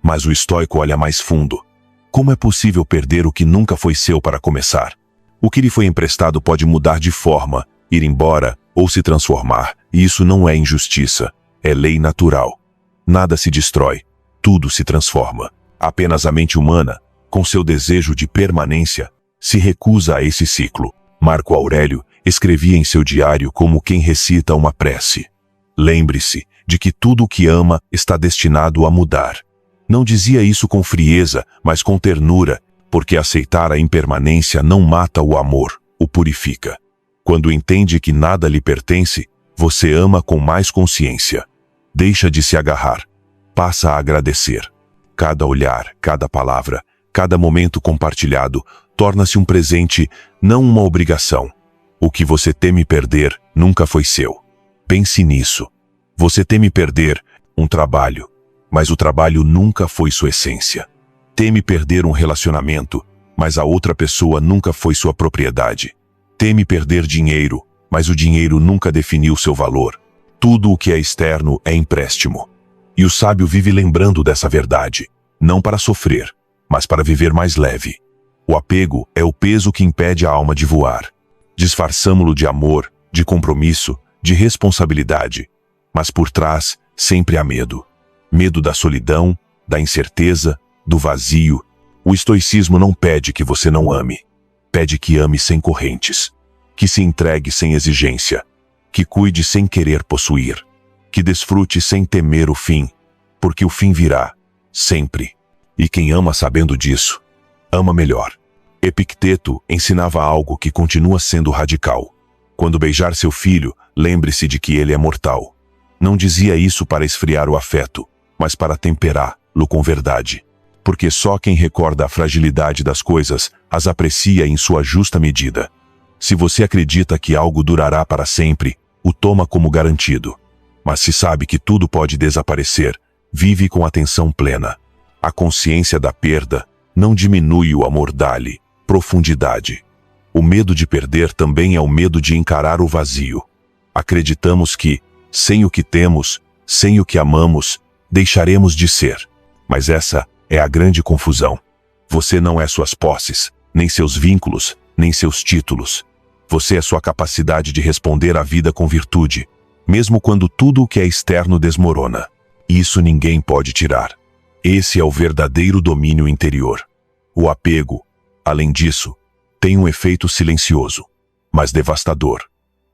Mas o estoico olha mais fundo. Como é possível perder o que nunca foi seu para começar? O que lhe foi emprestado pode mudar de forma, ir embora ou se transformar, e isso não é injustiça, é lei natural. Nada se destrói, tudo se transforma. Apenas a mente humana, com seu desejo de permanência, se recusa a esse ciclo. Marco Aurélio escrevia em seu diário como quem recita uma prece. Lembre-se de que tudo o que ama está destinado a mudar. Não dizia isso com frieza, mas com ternura, porque aceitar a impermanência não mata o amor, o purifica. Quando entende que nada lhe pertence, você ama com mais consciência. Deixa de se agarrar. Passa a agradecer. Cada olhar, cada palavra, cada momento compartilhado torna-se um presente, não uma obrigação. O que você teme perder nunca foi seu. Pense nisso. Você teme perder um trabalho, mas o trabalho nunca foi sua essência. Teme perder um relacionamento, mas a outra pessoa nunca foi sua propriedade. Teme perder dinheiro, mas o dinheiro nunca definiu seu valor. Tudo o que é externo é empréstimo. E o sábio vive lembrando dessa verdade, não para sofrer, mas para viver mais leve. O apego é o peso que impede a alma de voar. Disfarçamo-lo de amor, de compromisso, de responsabilidade, mas por trás sempre há medo. Medo da solidão, da incerteza, do vazio. O estoicismo não pede que você não ame. Pede que ame sem correntes, que se entregue sem exigência, que cuide sem querer possuir, que desfrute sem temer o fim, porque o fim virá, sempre. E quem ama sabendo disso, ama melhor. Epicteto ensinava algo que continua sendo radical. Quando beijar seu filho, lembre-se de que ele é mortal. Não dizia isso para esfriar o afeto, mas para temperá-lo com verdade. Porque só quem recorda a fragilidade das coisas as aprecia em sua justa medida. Se você acredita que algo durará para sempre, o toma como garantido. Mas se sabe que tudo pode desaparecer, vive com atenção plena. A consciência da perda não diminui o amor, dá-lhe profundidade. O medo de perder também é o medo de encarar o vazio. Acreditamos que, sem o que temos, sem o que amamos, deixaremos de ser. Mas essa é a grande confusão. Você não é suas posses, nem seus vínculos, nem seus títulos. Você é sua capacidade de responder à vida com virtude, mesmo quando tudo o que é externo desmorona. Isso ninguém pode tirar. Esse é o verdadeiro domínio interior. O apego, além disso, tem um efeito silencioso, mas devastador.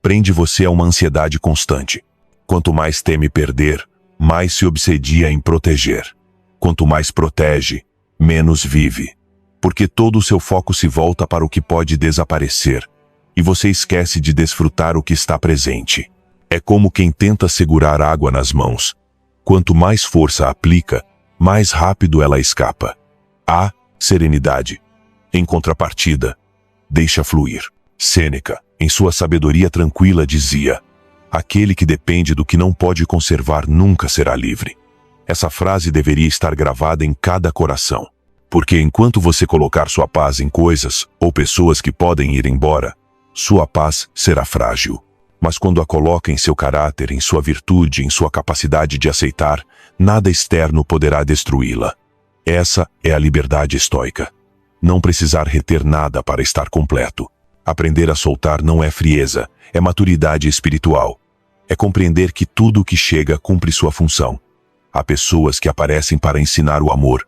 Prende você a uma ansiedade constante. Quanto mais teme perder, mais se obsedia em proteger. Quanto mais protege, menos vive. Porque todo o seu foco se volta para o que pode desaparecer, e você esquece de desfrutar o que está presente. É como quem tenta segurar água nas mãos. Quanto mais força aplica, mais rápido ela escapa. Há serenidade. Em contrapartida, deixa fluir. Sêneca, em sua sabedoria tranquila, dizia: aquele que depende do que não pode conservar nunca será livre. Essa frase deveria estar gravada em cada coração. Porque enquanto você colocar sua paz em coisas ou pessoas que podem ir embora, sua paz será frágil. Mas quando a coloca em seu caráter, em sua virtude, em sua capacidade de aceitar, nada externo poderá destruí-la. Essa é a liberdade estoica. Não precisar reter nada para estar completo. Aprender a soltar não é frieza, é maturidade espiritual. É compreender que tudo o que chega cumpre sua função. Há pessoas que aparecem para ensinar o amor,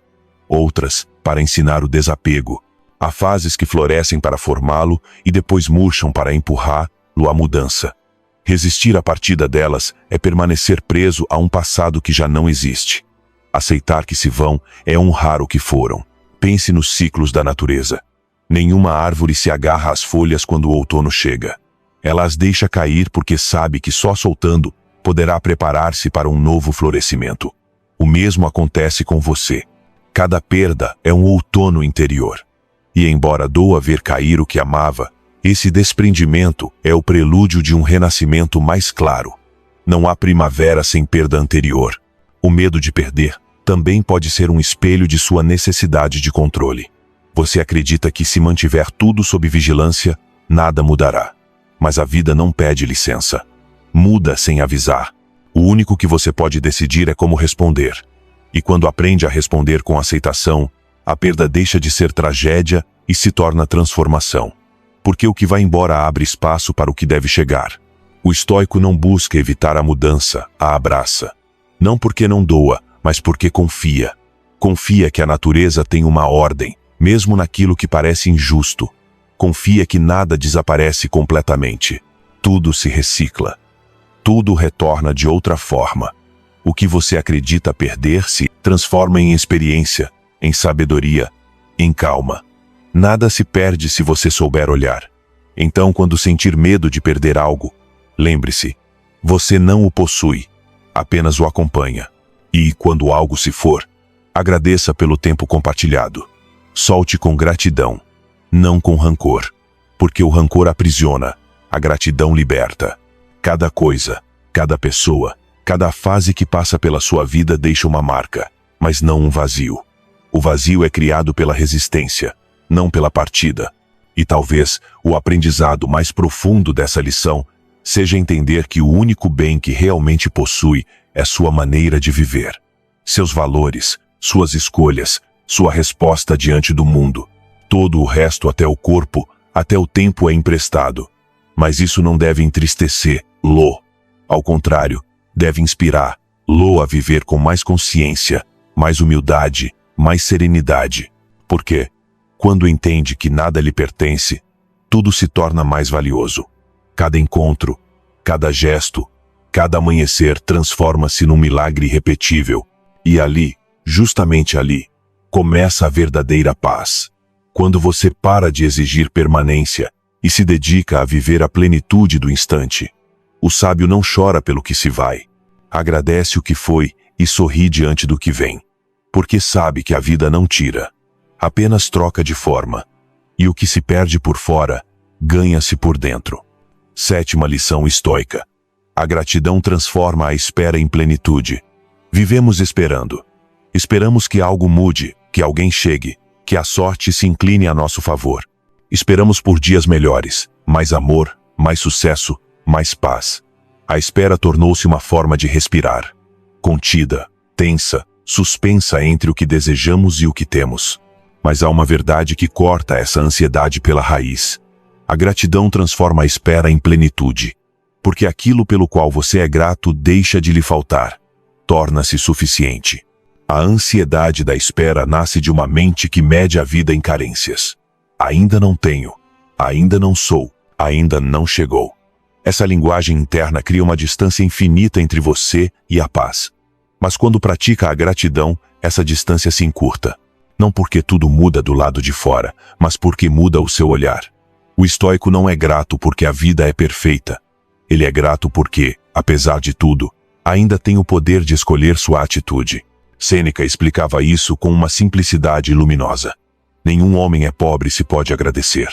outras para ensinar o desapego. Há fases que florescem para formá-lo e depois murcham para empurrá-lo à mudança. Resistir à partida delas é permanecer preso a um passado que já não existe. Aceitar que se vão é honrar o que foram. Pense nos ciclos da natureza. Nenhuma árvore se agarra às folhas quando o outono chega. Ela as deixa cair porque sabe que só soltando poderá preparar-se para um novo florescimento. O mesmo acontece com você. Cada perda é um outono interior. E embora doa ver cair o que amava, esse desprendimento é o prelúdio de um renascimento mais claro. Não há primavera sem perda anterior. O medo de perder também pode ser um espelho de sua necessidade de controle. Você acredita que se mantiver tudo sob vigilância, nada mudará. Mas a vida não pede licença. Muda sem avisar. O único que você pode decidir é como responder. E quando aprende a responder com aceitação, a perda deixa de ser tragédia e se torna transformação. Porque o que vai embora abre espaço para o que deve chegar. O estoico não busca evitar a mudança, a abraça. Não porque não doa, mas porque confia. Confia que a natureza tem uma ordem, mesmo naquilo que parece injusto. Confia que nada desaparece completamente. Tudo se recicla. Tudo retorna de outra forma. O que você acredita perder se transforma em experiência, em sabedoria, em calma. Nada se perde se você souber olhar. Então, quando sentir medo de perder algo, lembre-se, você não o possui, apenas o acompanha. E, quando algo se for, agradeça pelo tempo compartilhado. Solte com gratidão, não com rancor, porque o rancor aprisiona, a gratidão liberta. Cada coisa, cada pessoa, cada fase que passa pela sua vida deixa uma marca, mas não um vazio. O vazio é criado pela resistência, não pela partida. E talvez o aprendizado mais profundo dessa lição seja entender que o único bem que realmente possui é sua maneira de viver. Seus valores, suas escolhas, sua resposta diante do mundo. Todo o resto, até o corpo, até o tempo é emprestado. Mas isso não deve entristecer-lo. Ao contrário, deve inspirar-lo a viver com mais consciência, mais humildade, mais serenidade. Porque, quando entende que nada lhe pertence, tudo se torna mais valioso. Cada encontro, cada gesto, cada amanhecer transforma-se num milagre irrepetível. E ali, justamente ali, começa a verdadeira paz. Quando você para de exigir permanência e se dedica a viver a plenitude do instante. O sábio não chora pelo que se vai. Agradece o que foi e sorri diante do que vem. Porque sabe que a vida não tira, apenas troca de forma. E o que se perde por fora, ganha-se por dentro. 7ª lição estoica. A gratidão transforma a espera em plenitude. Vivemos esperando. Esperamos que algo mude, que alguém chegue, que a sorte se incline a nosso favor. Esperamos por dias melhores, mais amor, mais sucesso, mais paz. A espera tornou-se uma forma de respirar. Contida, tensa, suspensa entre o que desejamos e o que temos. Mas há uma verdade que corta essa ansiedade pela raiz. A gratidão transforma a espera em plenitude. Porque aquilo pelo qual você é grato deixa de lhe faltar. Torna-se suficiente. A ansiedade da espera nasce de uma mente que mede a vida em carências. Ainda não tenho, ainda não sou, ainda não chegou. Essa linguagem interna cria uma distância infinita entre você e a paz. Mas quando pratica a gratidão, essa distância se encurta. Não porque tudo muda do lado de fora, mas porque muda o seu olhar. O estoico não é grato porque a vida é perfeita. Ele é grato porque, apesar de tudo, ainda tem o poder de escolher sua atitude. Sêneca explicava isso com uma simplicidade luminosa. Nenhum homem é pobre se pode agradecer.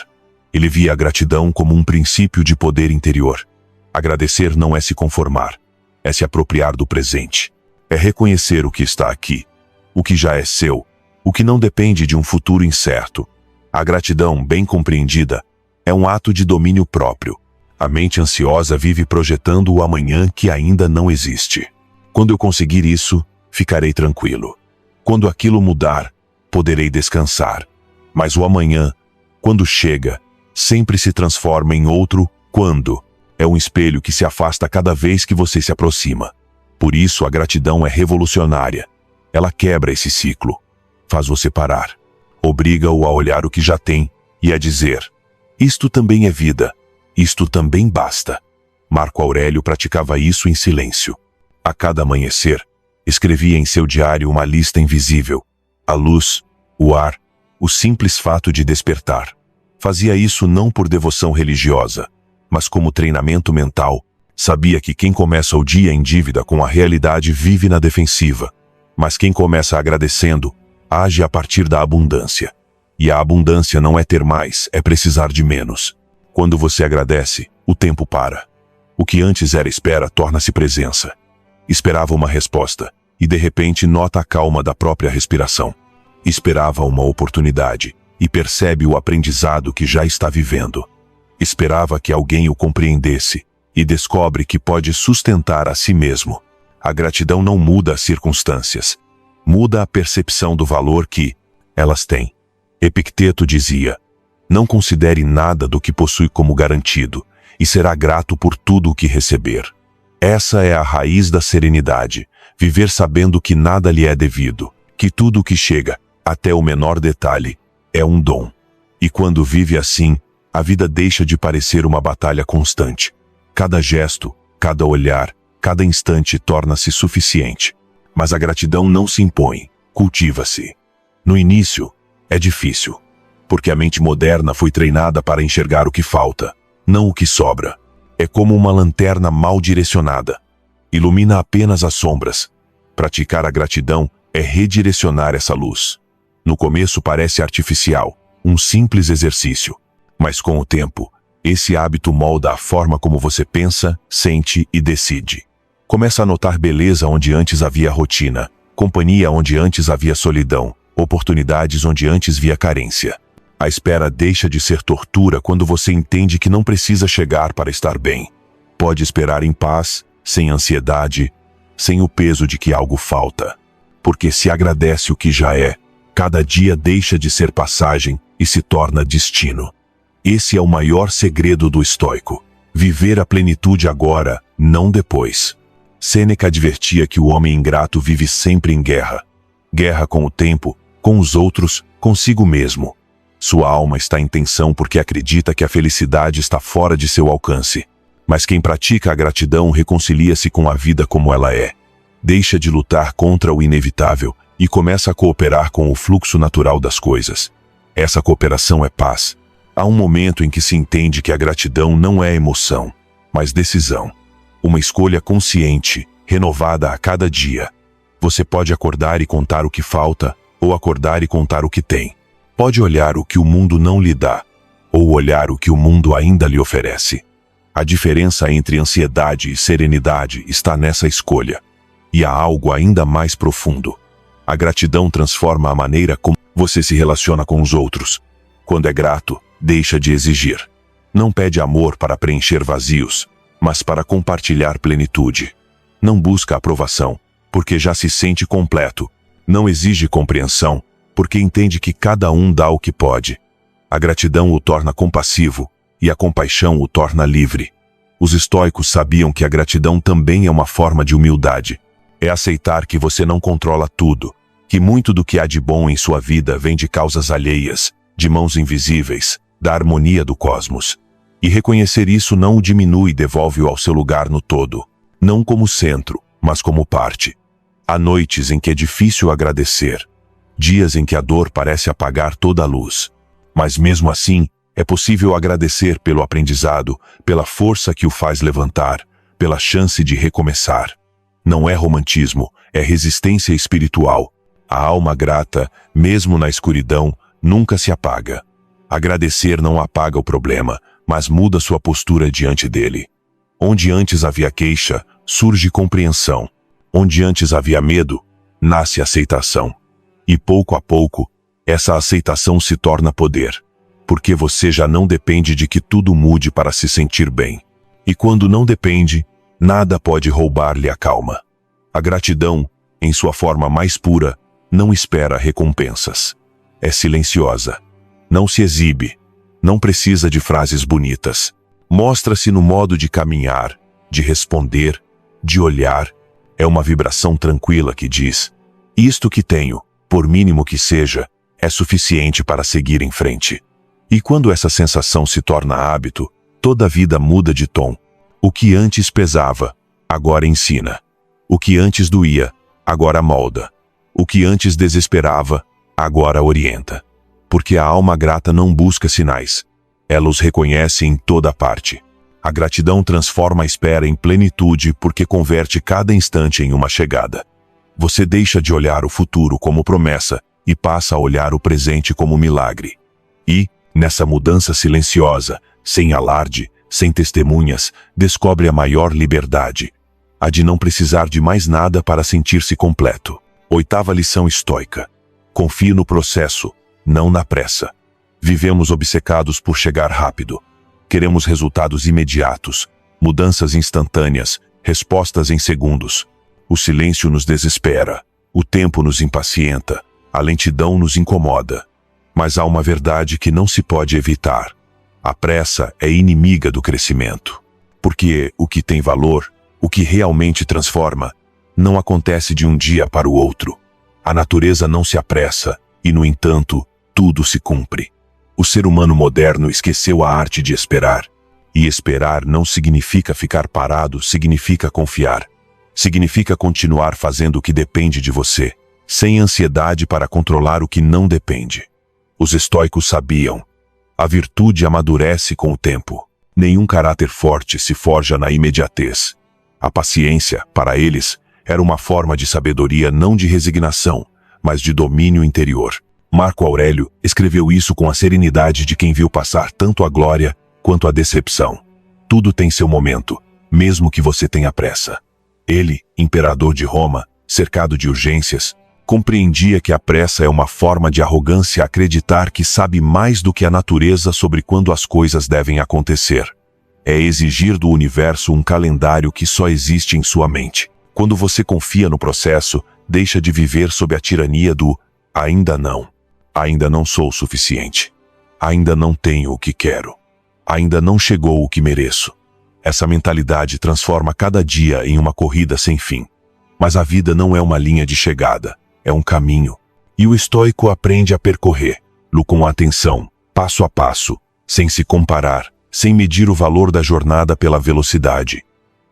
Ele via a gratidão como um princípio de poder interior. Agradecer não é se conformar, é se apropriar do presente. É reconhecer o que está aqui, o que já é seu, o que não depende de um futuro incerto. A gratidão, bem compreendida, é um ato de domínio próprio. A mente ansiosa vive projetando o amanhã que ainda não existe. Quando eu conseguir isso, ficarei tranquilo. Quando aquilo mudar, poderei descansar. Mas o amanhã, quando chega, sempre se transforma em outro quando. É um espelho que se afasta cada vez que você se aproxima. Por isso a gratidão é revolucionária. Ela quebra esse ciclo. Faz você parar. Obriga-o a olhar o que já tem e a dizer: isto também é vida. Isto também basta. Marco Aurélio praticava isso em silêncio. A cada amanhecer, escrevia em seu diário uma lista invisível. A luz, o ar, o simples fato de despertar. Fazia isso não por devoção religiosa, mas como treinamento mental. Sabia que quem começa o dia em dívida com a realidade vive na defensiva. Mas quem começa agradecendo, age a partir da abundância. E a abundância não é ter mais, é precisar de menos. Quando você agradece, o tempo para. O que antes era espera torna-se presença. Esperava uma resposta, e de repente nota a calma da própria respiração. Esperava uma oportunidade, e percebe o aprendizado que já está vivendo. Esperava que alguém o compreendesse, e descobre que pode sustentar a si mesmo. A gratidão não muda as circunstâncias. Muda a percepção do valor que elas têm. Epicteto dizia: não considere nada do que possui como garantido, e será grato por tudo o que receber. Essa é a raiz da serenidade, viver sabendo que nada lhe é devido, que tudo o que chega, até o menor detalhe, é um dom. E quando vive assim, a vida deixa de parecer uma batalha constante. Cada gesto, cada olhar, cada instante torna-se suficiente. Mas a gratidão não se impõe, cultiva-se. No início, é difícil, porque a mente moderna foi treinada para enxergar o que falta, não o que sobra. É como uma lanterna mal direcionada. Ilumina apenas as sombras. Praticar a gratidão é redirecionar essa luz. No começo parece artificial, um simples exercício. Mas com o tempo, esse hábito molda a forma como você pensa, sente e decide. Começa a notar beleza onde antes havia rotina, companhia onde antes havia solidão, oportunidades onde antes via carência. A espera deixa de ser tortura quando você entende que não precisa chegar para estar bem. Pode esperar em paz, sem ansiedade, sem o peso de que algo falta. Porque se agradece o que já é, cada dia deixa de ser passagem e se torna destino. Esse é o maior segredo do estoico. Viver a plenitude agora, não depois. Sêneca advertia que o homem ingrato vive sempre em guerra. Guerra com o tempo, com os outros, consigo mesmo. Sua alma está em tensão porque acredita que a felicidade está fora de seu alcance. Mas quem pratica a gratidão reconcilia-se com a vida como ela é. Deixa de lutar contra o inevitável e começa a cooperar com o fluxo natural das coisas. Essa cooperação é paz. Há um momento em que se entende que a gratidão não é emoção, mas decisão. Uma escolha consciente, renovada a cada dia. Você pode acordar e contar o que falta, ou acordar e contar o que tem. Pode olhar o que o mundo não lhe dá, ou olhar o que o mundo ainda lhe oferece. A diferença entre ansiedade e serenidade está nessa escolha. E há algo ainda mais profundo. A gratidão transforma a maneira como você se relaciona com os outros. Quando é grato, deixa de exigir. Não pede amor para preencher vazios, mas para compartilhar plenitude. Não busca aprovação, porque já se sente completo. Não exige compreensão, porque entende que cada um dá o que pode. A gratidão o torna compassivo, e a compaixão o torna livre. Os estoicos sabiam que a gratidão também é uma forma de humildade. É aceitar que você não controla tudo, que muito do que há de bom em sua vida vem de causas alheias, de mãos invisíveis, da harmonia do cosmos. E reconhecer isso não o diminui e devolve-o ao seu lugar no todo, não como centro, mas como parte. Há noites em que é difícil agradecer, dias em que a dor parece apagar toda a luz. Mas mesmo assim, é possível agradecer pelo aprendizado, pela força que o faz levantar, pela chance de recomeçar. Não é romantismo, é resistência espiritual. A alma grata, mesmo na escuridão, nunca se apaga. Agradecer não apaga o problema, mas muda sua postura diante dele. Onde antes havia queixa, surge compreensão. Onde antes havia medo, nasce aceitação. E pouco a pouco, essa aceitação se torna poder. Porque você já não depende de que tudo mude para se sentir bem. E quando não depende, nada pode roubar-lhe a calma. A gratidão, em sua forma mais pura, não espera recompensas. É silenciosa. Não se exibe. Não precisa de frases bonitas. Mostra-se no modo de caminhar, de responder, de olhar. É uma vibração tranquila que diz: isto que tenho, por mínimo que seja, é suficiente para seguir em frente. E quando essa sensação se torna hábito, toda a vida muda de tom. O que antes pesava, agora ensina. O que antes doía, agora molda. O que antes desesperava, agora orienta. Porque a alma grata não busca sinais. Ela os reconhece em toda parte. A gratidão transforma a espera em plenitude porque converte cada instante em uma chegada. Você deixa de olhar o futuro como promessa e passa a olhar o presente como milagre. E, nessa mudança silenciosa, sem alarde, sem testemunhas, descobre a maior liberdade. A de não precisar de mais nada para sentir-se completo. 8ª lição estoica. Confie no processo, não na pressa. Vivemos obcecados por chegar rápido. Queremos resultados imediatos, mudanças instantâneas, respostas em segundos. O silêncio nos desespera, o tempo nos impacienta, a lentidão nos incomoda. Mas há uma verdade que não se pode evitar. A pressa é inimiga do crescimento. Porque o que tem valor, o que realmente transforma, não acontece de um dia para o outro. A natureza não se apressa e, no entanto, tudo se cumpre. O ser humano moderno esqueceu a arte de esperar. E esperar não significa ficar parado, significa confiar. Significa continuar fazendo o que depende de você, sem ansiedade para controlar o que não depende. Os estoicos sabiam: a virtude amadurece com o tempo. Nenhum caráter forte se forja na imediatez. A paciência, para eles, era uma forma de sabedoria não de resignação, mas de domínio interior. Marco Aurélio escreveu isso com a serenidade de quem viu passar tanto a glória quanto a decepção. Tudo tem seu momento, mesmo que você tenha pressa. Ele, imperador de Roma, cercado de urgências, compreendia que a pressa é uma forma de arrogância acreditar que sabe mais do que a natureza sobre quando as coisas devem acontecer. É exigir do universo um calendário que só existe em sua mente. Quando você confia no processo, deixa de viver sob a tirania do ainda não. Ainda não sou o suficiente. Ainda não tenho o que quero. Ainda não chegou o que mereço. Essa mentalidade transforma cada dia em uma corrida sem fim. Mas a vida não é uma linha de chegada, é um caminho. E o estoico aprende a percorrê-lo com atenção, passo a passo, sem se comparar, sem medir o valor da jornada pela velocidade.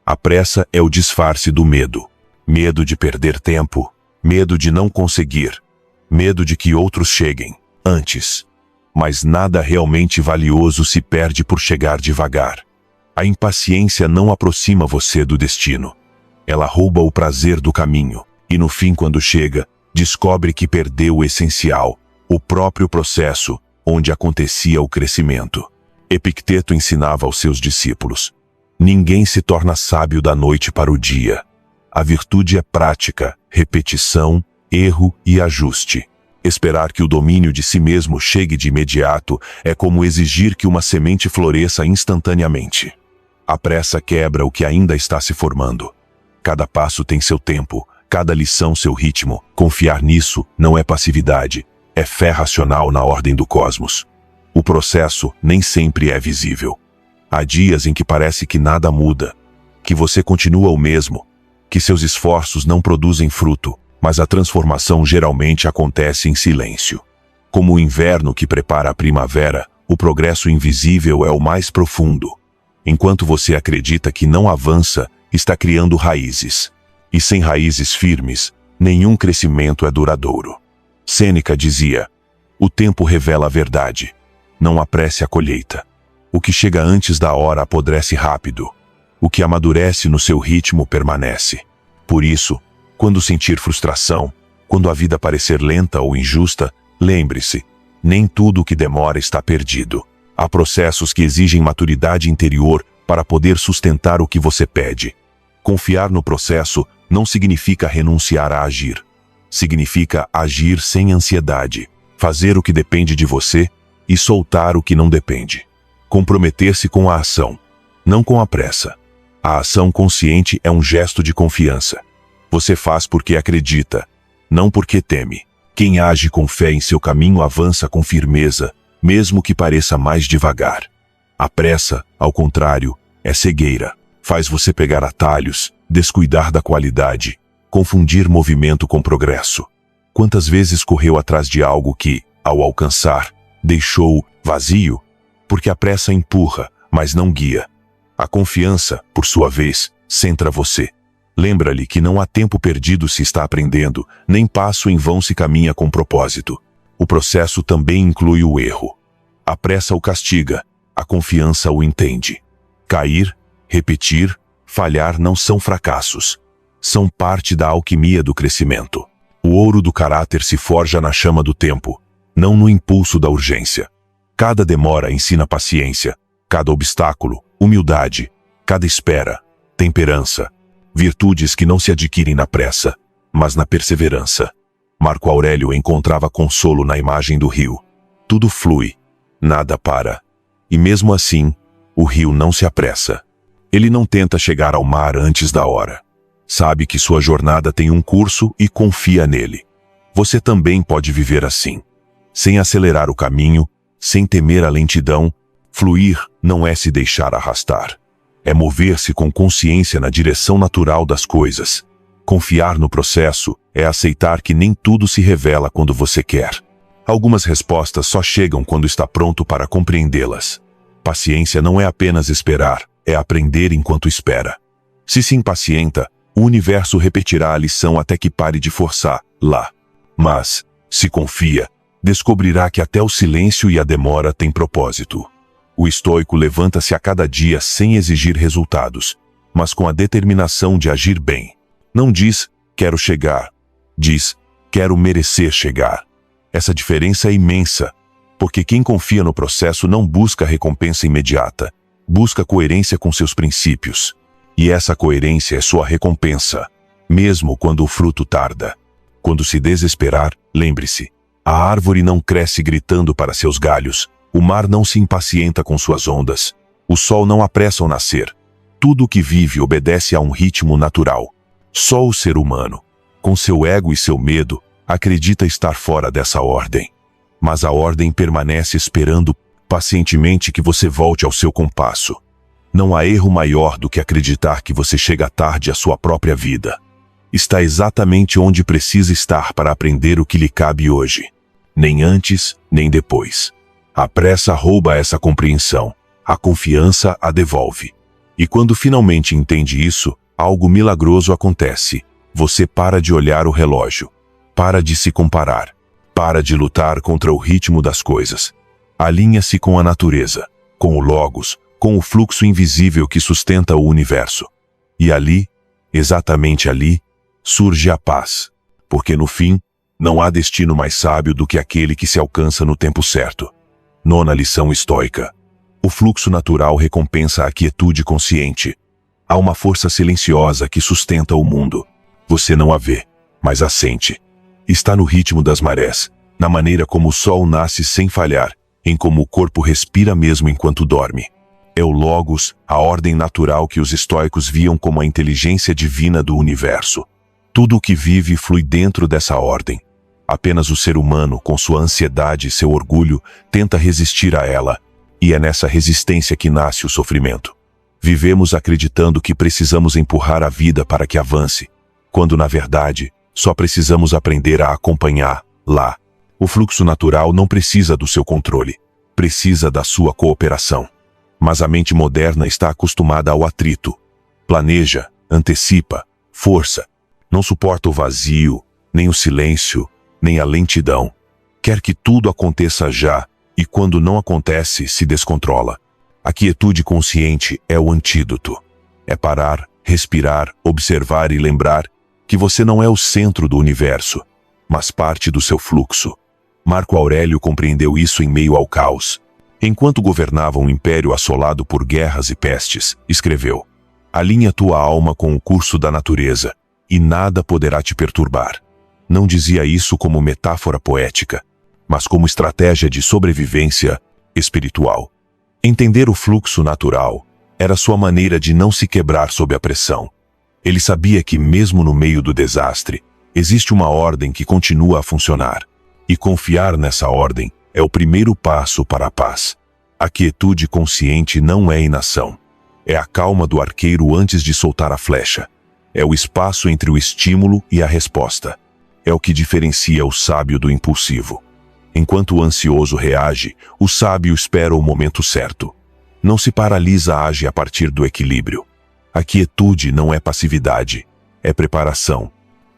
A pressa é o disfarce do medo. Medo de perder tempo, medo de não conseguir, medo de que outros cheguem antes. Mas nada realmente valioso se perde por chegar devagar. A impaciência não aproxima você do destino. Ela rouba o prazer do caminho, e no fim, quando chega, descobre que perdeu o essencial, o próprio processo, onde acontecia o crescimento. Epicteto ensinava aos seus discípulos: ninguém se torna sábio da noite para o dia. A virtude é prática, repetição, erro e ajuste. Esperar que o domínio de si mesmo chegue de imediato é como exigir que uma semente floresça instantaneamente. A pressa quebra o que ainda está se formando. Cada passo tem seu tempo, cada lição seu ritmo. Confiar nisso não é passividade, é fé racional na ordem do cosmos. O processo nem sempre é visível. Há dias em que parece que nada muda, que você continua o mesmo, que seus esforços não produzem fruto, mas a transformação geralmente acontece em silêncio. Como o inverno que prepara a primavera, o progresso invisível é o mais profundo. Enquanto você acredita que não avança, está criando raízes. E sem raízes firmes, nenhum crescimento é duradouro. Sêneca dizia: o tempo revela a verdade. Não apresse a colheita. O que chega antes da hora apodrece rápido. O que amadurece no seu ritmo permanece. Por isso, quando sentir frustração, quando a vida parecer lenta ou injusta, lembre-se: nem tudo o que demora está perdido. Há processos que exigem maturidade interior para poder sustentar o que você pede. Confiar no processo não significa renunciar a agir. Significa agir sem ansiedade, fazer o que depende de você e soltar o que não depende. Comprometer-se com a ação, não com a pressa. A ação consciente é um gesto de confiança. Você faz porque acredita, não porque teme. Quem age com fé em seu caminho avança com firmeza, mesmo que pareça mais devagar. A pressa, ao contrário, é cegueira. Faz você pegar atalhos, descuidar da qualidade, confundir movimento com progresso. Quantas vezes correu atrás de algo que, ao alcançar, deixou vazio? Porque a pressa empurra, mas não guia. A confiança, por sua vez, centra você. Lembra-lhe que não há tempo perdido se está aprendendo, nem passo em vão se caminha com propósito. O processo também inclui o erro. A pressa o castiga, a confiança o entende. Cair, repetir, falhar não são fracassos. São parte da alquimia do crescimento. O ouro do caráter se forja na chama do tempo, não no impulso da urgência. Cada demora ensina paciência, cada obstáculo, humildade, cada espera, temperança. Virtudes que não se adquirem na pressa, mas na perseverança. Marco Aurélio encontrava consolo na imagem do rio. Tudo flui, nada para. E mesmo assim, o rio não se apressa. Ele não tenta chegar ao mar antes da hora. Sabe que sua jornada tem um curso e confia nele. Você também pode viver assim. Sem acelerar o caminho, sem temer a lentidão. Fluir não é se deixar arrastar. É mover-se com consciência na direção natural das coisas. Confiar no processo é aceitar que nem tudo se revela quando você quer. Algumas respostas só chegam quando está pronto para compreendê-las. Paciência não é apenas esperar, é aprender enquanto espera. Se se impacienta, O universo repetirá a lição até que pare de forçar, lá. Mas, se confia, descobrirá que até o silêncio e a demora têm propósito. O estoico levanta-se a cada dia sem exigir resultados, mas com a determinação de agir bem. Não diz, quero chegar. Diz, quero merecer chegar. Essa diferença é imensa, porque quem confia no processo não busca recompensa imediata, busca coerência com seus princípios. E essa coerência é sua recompensa, mesmo quando o fruto tarda. Quando se desesperar, lembre-se, a árvore não cresce gritando para seus galhos, o mar não se impacienta com suas ondas, o sol não apressa o nascer. Tudo o que vive obedece a um ritmo natural. Só o ser humano, com seu ego e seu medo, acredita estar fora dessa ordem. Mas a ordem permanece esperando pacientemente que você volte ao seu compasso. Não há erro maior do que acreditar que você chega tarde à sua própria vida. Está exatamente onde precisa estar para aprender o que lhe cabe hoje. Nem antes, nem depois. A pressa rouba essa compreensão. A confiança a devolve. E quando finalmente entende isso, algo milagroso acontece. Você para de olhar o relógio. Para de se comparar. Para de lutar contra o ritmo das coisas. Alinha-se com a natureza, com o Logos, com o fluxo invisível que sustenta o universo. E ali, exatamente ali, surge a paz. Porque no fim, não há destino mais sábio do que aquele que se alcança no tempo certo. Nona lição estoica. O fluxo natural recompensa a quietude consciente. Há uma força silenciosa que sustenta o mundo. Você não a vê, mas a sente. Está no ritmo das marés, na maneira como o sol nasce sem falhar, em como o corpo respira mesmo enquanto dorme. É o Logos, a ordem natural que os estoicos viam como a inteligência divina do universo. Tudo o que vive flui dentro dessa ordem. Apenas o ser humano, com sua ansiedade e seu orgulho, tenta resistir a ela. E é nessa resistência que nasce o sofrimento. Vivemos acreditando que precisamos empurrar a vida para que avance, quando na verdade, só precisamos aprender a acompanhar, lá. O fluxo natural não precisa do seu controle, precisa da sua cooperação. Mas a mente moderna está acostumada ao atrito. Planeja, antecipa, força. Não suporta o vazio, nem o silêncio, nem a lentidão. Quer que tudo aconteça já, e quando não acontece, se descontrola. A quietude consciente é o antídoto. É parar, respirar, observar e lembrar que você não é o centro do universo, mas parte do seu fluxo. Marco Aurélio compreendeu isso em meio ao caos. Enquanto governava um império assolado por guerras e pestes, escreveu: alinha tua alma com o curso da natureza, e nada poderá te perturbar. Não dizia isso como metáfora poética, mas como estratégia de sobrevivência espiritual. Entender o fluxo natural era sua maneira de não se quebrar sob a pressão. Ele sabia que, mesmo no meio do desastre, existe uma ordem que continua a funcionar. E confiar nessa ordem é o primeiro passo para a paz. A quietude consciente não é inação. É a calma do arqueiro antes de soltar a flecha. É o espaço entre o estímulo e a resposta. É o que diferencia o sábio do impulsivo. Enquanto o ansioso reage, o sábio espera o momento certo. Não se paralisa, age a partir do equilíbrio. A quietude não é passividade, é preparação.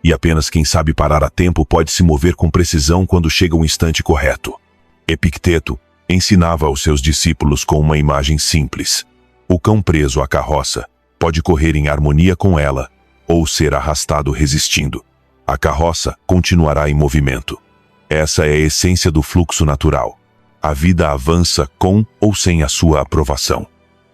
E apenas quem sabe parar a tempo pode se mover com precisão quando chega o instante correto. Epicteto ensinava aos seus discípulos com uma imagem simples. O cão preso à carroça pode correr em harmonia com ela, ou ser arrastado resistindo. A carroça continuará em movimento. Essa é a essência do fluxo natural. A vida avança com ou sem a sua aprovação.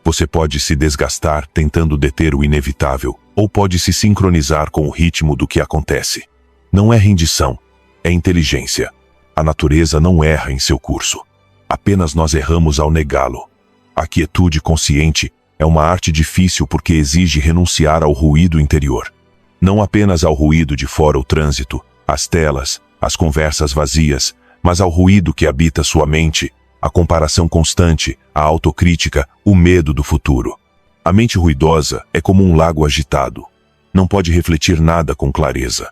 Você pode se desgastar tentando deter o inevitável, ou pode se sincronizar com o ritmo do que acontece. Não é rendição, é inteligência. A natureza não erra em seu curso. Apenas nós erramos ao negá-lo. A quietude consciente é uma arte difícil porque exige renunciar ao ruído interior. Não apenas ao ruído de fora, o trânsito, as telas, as conversas vazias, mas ao ruído que habita sua mente, a comparação constante, a autocrítica, o medo do futuro. A mente ruidosa é como um lago agitado. Não pode refletir nada com clareza.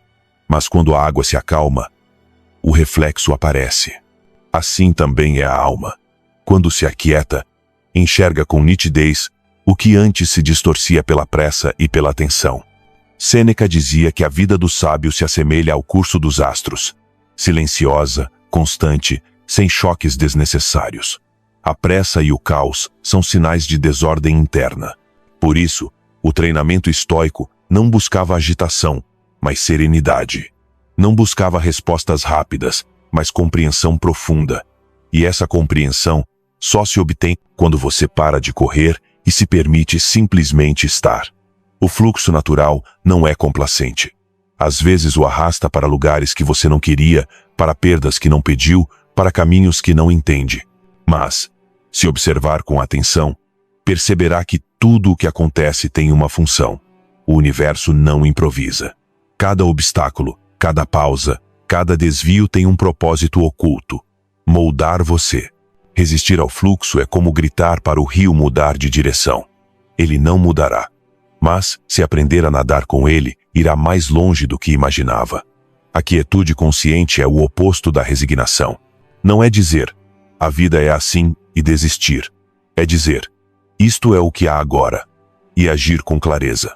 Mas quando a água se acalma, o reflexo aparece. Assim também é a alma. Quando se aquieta, enxerga com nitidez o que antes se distorcia pela pressa e pela tensão. Sêneca dizia que a vida do sábio se assemelha ao curso dos astros. Silenciosa, constante, sem choques desnecessários. A pressa e o caos são sinais de desordem interna. Por isso, o treinamento estoico não buscava agitação, mas serenidade. Não buscava respostas rápidas, mas compreensão profunda. E essa compreensão só se obtém quando você para de correr e se permite simplesmente estar. O fluxo natural não é complacente. Às vezes o arrasta para lugares que você não queria, para perdas que não pediu, para caminhos que não entende. Mas, se observar com atenção, perceberá que tudo o que acontece tem uma função. O universo não improvisa. Cada obstáculo, cada pausa, cada desvio tem um propósito oculto: moldar você. Resistir ao fluxo é como gritar para o rio mudar de direção. Ele não mudará. Mas, se aprender a nadar com ele, irá mais longe do que imaginava. A quietude consciente é o oposto da resignação. Não é dizer, a vida é assim, e desistir. É dizer, isto é o que há agora. E agir com clareza.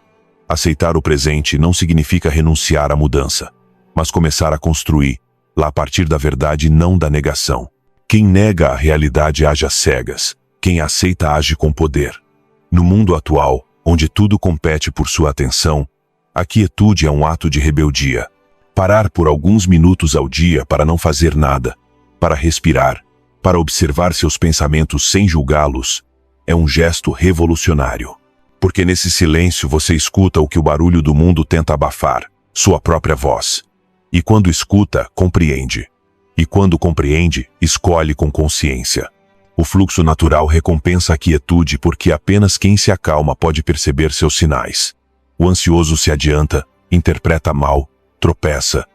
Aceitar o presente não significa renunciar à mudança, mas começar a construir, lá a partir da verdade e não da negação. Quem nega a realidade age às cegas. Quem a aceita age com poder. No mundo atual, onde tudo compete por sua atenção, a quietude é um ato de rebeldia. Parar por alguns minutos ao dia para não fazer nada, para respirar, para observar seus pensamentos sem julgá-los, é um gesto revolucionário. Porque nesse silêncio você escuta o que o barulho do mundo tenta abafar, sua própria voz. E quando escuta, compreende. E quando compreende, escolhe com consciência. O fluxo natural recompensa a quietude porque apenas quem se acalma pode perceber seus sinais. O ansioso se adianta, interpreta mal, tropeça.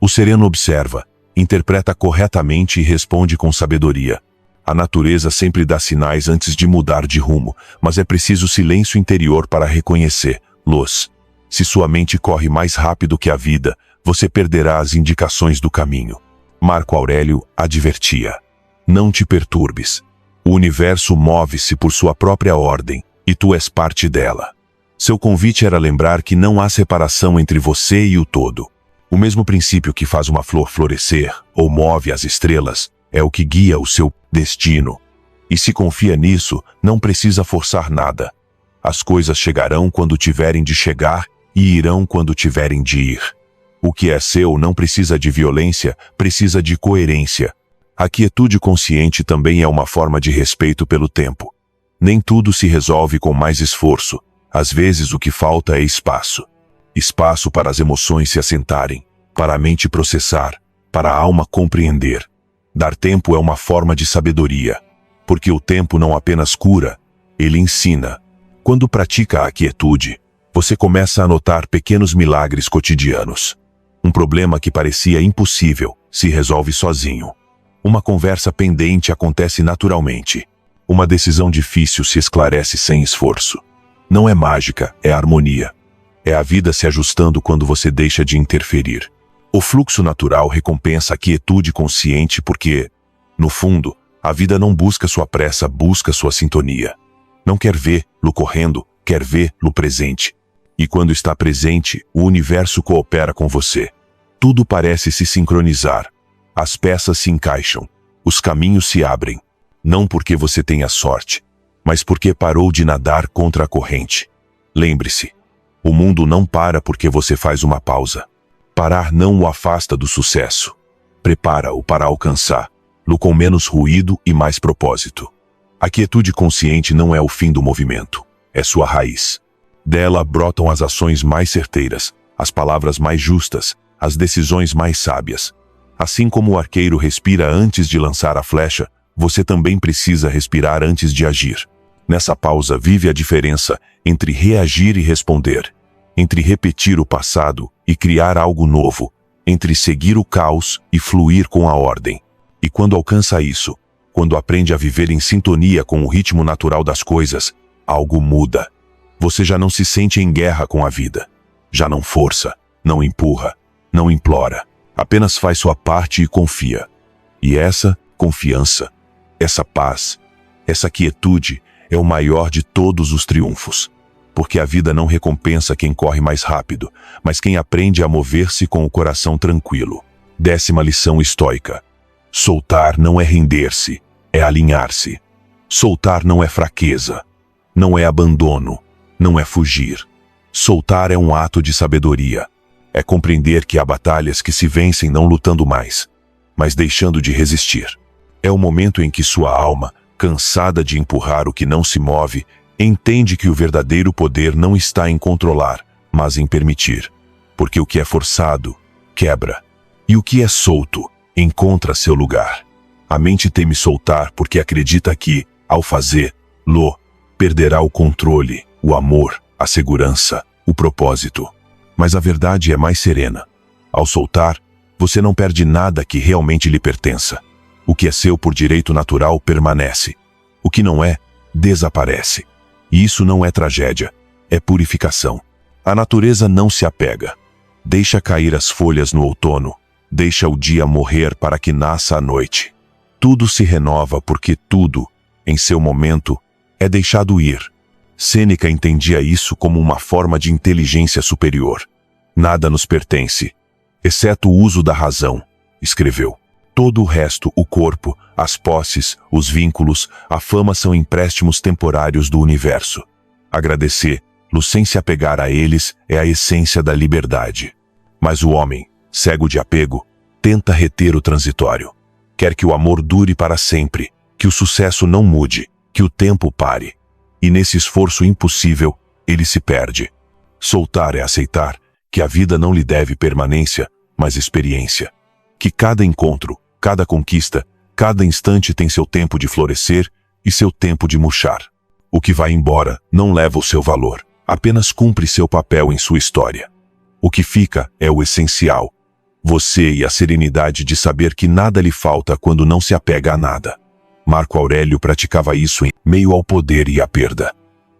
O sereno observa, interpreta corretamente e responde com sabedoria. A natureza sempre dá sinais antes de mudar de rumo, mas é preciso silêncio interior para reconhecer luz. Se sua mente corre mais rápido que a vida, você perderá as indicações do caminho. Marco Aurélio advertia: não te perturbes. O universo move-se por sua própria ordem, e tu és parte dela. Seu convite era lembrar que não há separação entre você e o todo. O mesmo princípio que faz uma flor florescer, ou move as estrelas, é o que guia o seu destino. E se confia nisso, não precisa forçar nada. As coisas chegarão quando tiverem de chegar e irão quando tiverem de ir. O que é seu não precisa de violência, precisa de coerência. A quietude consciente também é uma forma de respeito pelo tempo. Nem tudo se resolve com mais esforço. Às vezes o que falta é espaço. Espaço para as emoções se assentarem, para a mente processar, para a alma compreender. Dar tempo é uma forma de sabedoria, porque o tempo não apenas cura, ele ensina. Quando pratica a quietude, você começa a notar pequenos milagres cotidianos. Um problema que parecia impossível se resolve sozinho. Uma conversa pendente acontece naturalmente. Uma decisão difícil se esclarece sem esforço. Não é mágica, é harmonia. É a vida se ajustando quando você deixa de interferir. O fluxo natural recompensa a quietude consciente porque, no fundo, a vida não busca sua pressa, busca sua sintonia. Não quer vê-lo correndo, quer vê-lo presente. E quando está presente, o universo coopera com você. Tudo parece se sincronizar. As peças se encaixam. Os caminhos se abrem. Não porque você tenha sorte, mas porque parou de nadar contra a corrente. Lembre-se, o mundo não para porque você faz uma pausa. Parar não o afasta do sucesso. Prepara-o para alcançá-lo com menos ruído e mais propósito. A quietude consciente não é o fim do movimento, é sua raiz. Dela brotam as ações mais certeiras, as palavras mais justas, as decisões mais sábias. Assim como o arqueiro respira antes de lançar a flecha, você também precisa respirar antes de agir. Nessa pausa vive a diferença entre reagir e responder, entre repetir o passado e criar algo novo, entre seguir o caos e fluir com a ordem. E quando alcança isso, quando aprende a viver em sintonia com o ritmo natural das coisas, algo muda. Você já não se sente em guerra com a vida. Já não força, não empurra, não implora. Apenas faz sua parte e confia. E essa confiança, essa paz, essa quietude é o maior de todos os triunfos. porque a vida não recompensa quem corre mais rápido, mas quem aprende a mover-se com o coração tranquilo. 10ª lição estoica. Soltar não é render-se, é alinhar-se. Soltar não é fraqueza, não é abandono, não é fugir. Soltar é um ato de sabedoria. É compreender que há batalhas que se vencem não lutando mais, mas deixando de resistir. É o momento em que sua alma, cansada de empurrar o que não se move, entende que o verdadeiro poder não está em controlar, mas em permitir. Porque o que é forçado, quebra. E o que é solto, encontra seu lugar. A mente teme soltar porque acredita que, ao fazê-lo, perderá o controle, o amor, a segurança, o propósito. Mas a verdade é mais serena. Ao soltar, você não perde nada que realmente lhe pertença. O que é seu por direito natural permanece. O que não é, desaparece. E isso não é tragédia, é purificação. A natureza não se apega. Deixa cair as folhas no outono, deixa o dia morrer para que nasça a noite. Tudo se renova porque tudo, em seu momento, é deixado ir. Sêneca entendia isso como uma forma de inteligência superior. Nada nos pertence, exceto o uso da razão, escreveu. Todo o resto, o corpo, as posses, os vínculos, a fama são empréstimos temporários do universo. Agradecer-lo sem se apegar a eles é a essência da liberdade. Mas o homem, cego de apego, tenta reter o transitório. Quer que o amor dure para sempre, que o sucesso não mude, que o tempo pare. E nesse esforço impossível, ele se perde. Soltar é aceitar que a vida não lhe deve permanência, mas experiência. Que cada encontro, cada conquista, cada instante tem seu tempo de florescer e seu tempo de murchar. O que vai embora não leva o seu valor, apenas cumpre seu papel em sua história. O que fica é o essencial. Você e a serenidade de saber que nada lhe falta quando não se apega a nada. Marco Aurélio praticava isso em meio ao poder e à perda.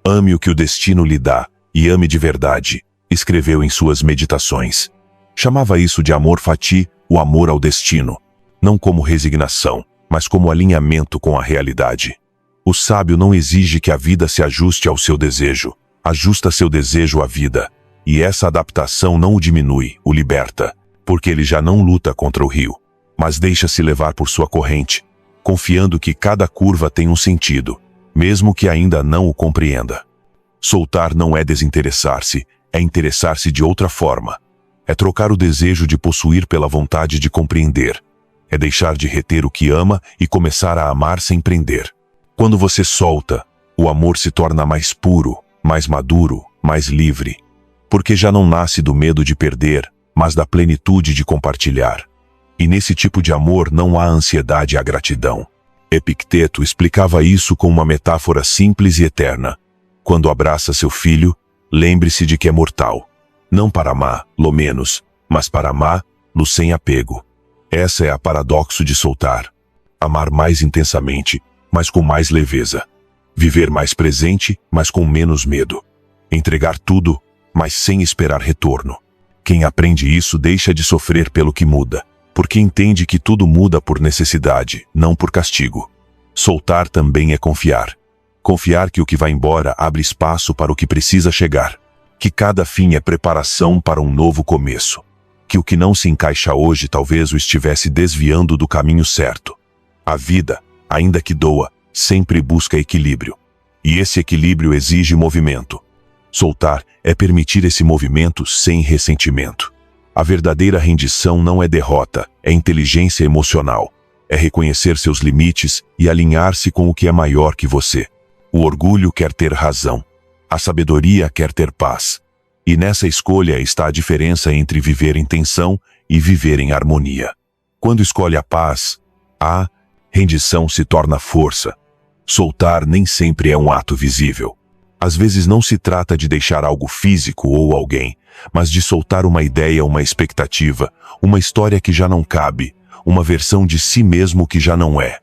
Ame o que o destino lhe dá e ame de verdade, escreveu em suas meditações. Chamava isso de amor fati, o amor ao destino, não como resignação, mas como alinhamento com a realidade. O sábio não exige que a vida se ajuste ao seu desejo, ajusta seu desejo à vida, e essa adaptação não o diminui, o liberta, porque ele já não luta contra o rio, mas deixa-se levar por sua corrente, confiando que cada curva tem um sentido, mesmo que ainda não o compreenda. Soltar não é desinteressar-se, é interessar-se de outra forma. É trocar o desejo de possuir pela vontade de compreender. É deixar de reter o que ama e começar a amar sem prender. Quando você solta, o amor se torna mais puro, mais maduro, mais livre. Porque já não nasce do medo de perder, mas da plenitude de compartilhar. E nesse tipo de amor não há ansiedade, há gratidão. Epicteto explicava isso com uma metáfora simples e eterna. Quando abraça seu filho, lembre-se de que é mortal. Não para amá-lo menos, mas para amá-lo sem apego. Essa é a paradoxo de soltar. Amar mais intensamente, mas com mais leveza. Viver mais presente, mas com menos medo. Entregar tudo, mas sem esperar retorno. Quem aprende isso deixa de sofrer pelo que muda, porque entende que tudo muda por necessidade, não por castigo. Soltar também é confiar. Confiar que o que vai embora abre espaço para o que precisa chegar. Que cada fim é preparação para um novo começo. Que o que não se encaixa hoje talvez o estivesse desviando do caminho certo. A vida, ainda que doa, sempre busca equilíbrio. E esse equilíbrio exige movimento. Soltar é permitir esse movimento sem ressentimento. A verdadeira rendição não é derrota, é inteligência emocional. É reconhecer seus limites e alinhar-se com o que é maior que você. O orgulho quer ter razão. A sabedoria quer ter paz. E nessa escolha está a diferença entre viver em tensão e viver em harmonia. Quando escolhe a paz, a rendição se torna força. Soltar nem sempre é um ato visível. Às vezes não se trata de deixar algo físico ou alguém, mas de soltar uma ideia, uma expectativa, uma história que já não cabe, uma versão de si mesmo que já não é.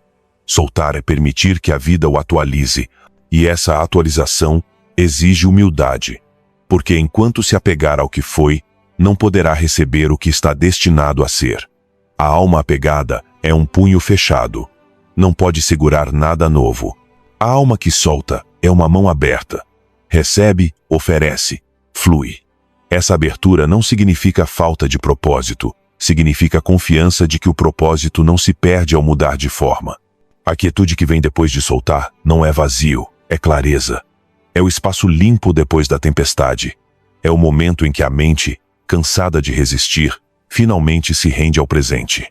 Soltar é permitir que a vida o atualize, e essa atualização exige humildade, porque enquanto se apegar ao que foi, não poderá receber o que está destinado a ser. A alma apegada é um punho fechado, não pode segurar nada novo. A alma que solta é uma mão aberta. recebe, oferece, flui. Essa abertura não significa falta de propósito, significa confiança de que o propósito não se perde ao mudar de forma. A quietude que vem depois de soltar não é vazio, é clareza. É o espaço limpo depois da tempestade. É o momento em que a mente, cansada de resistir, finalmente se rende ao presente.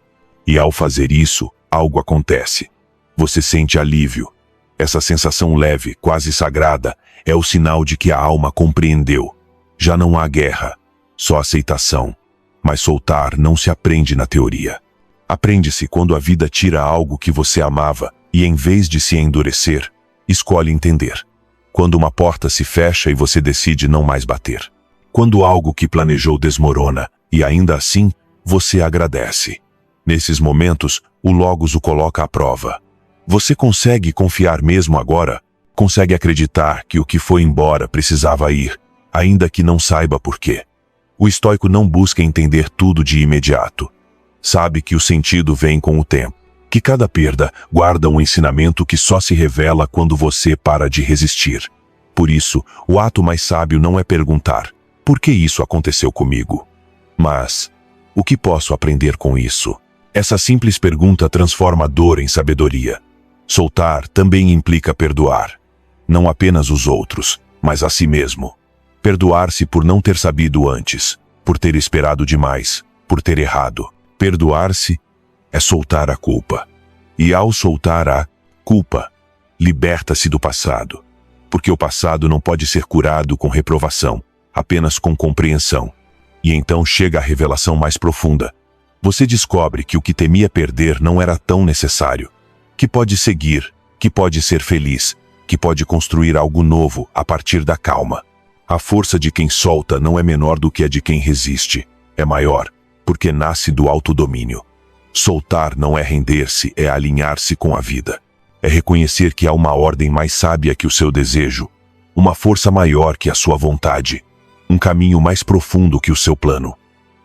E ao fazer isso, algo acontece. Você sente alívio. Essa sensação leve, quase sagrada, é o sinal de que a alma compreendeu. Já não há guerra, só aceitação. Mas soltar não se aprende na teoria. Aprende-se quando a vida tira algo que você amava e, em vez de se endurecer, escolhe entender. Quando uma porta se fecha e você decide não mais bater. Quando algo que planejou desmorona e, ainda assim, você agradece. Nesses momentos, o Logos o coloca à prova. Você consegue confiar mesmo agora? Consegue acreditar que o que foi embora precisava ir, ainda que não saiba por quê? O estoico não busca entender tudo de imediato. Sabe que o sentido vem com o tempo, que cada perda guarda um ensinamento que só se revela quando você para de resistir. Por isso, o ato mais sábio não é perguntar: por que isso aconteceu comigo? Mas, o que posso aprender com isso? Essa simples pergunta transforma a dor em sabedoria. Soltar também implica perdoar. Não apenas os outros, mas a si mesmo. Perdoar-se por não ter sabido antes, por ter esperado demais, por ter errado. Perdoar-se é soltar a culpa. E ao soltar a culpa, liberta-se do passado. Porque o passado não pode ser curado com reprovação, apenas com compreensão. E então chega a revelação mais profunda. Você descobre que o que temia perder não era tão necessário. Que pode seguir, que pode ser feliz, que pode construir algo novo a partir da calma. A força de quem solta não é menor do que a de quem resiste. É maior, porque nasce do autodomínio. Soltar não é render-se, é alinhar-se com a vida. É reconhecer que há uma ordem mais sábia que o seu desejo, uma força maior que a sua vontade, um caminho mais profundo que o seu plano.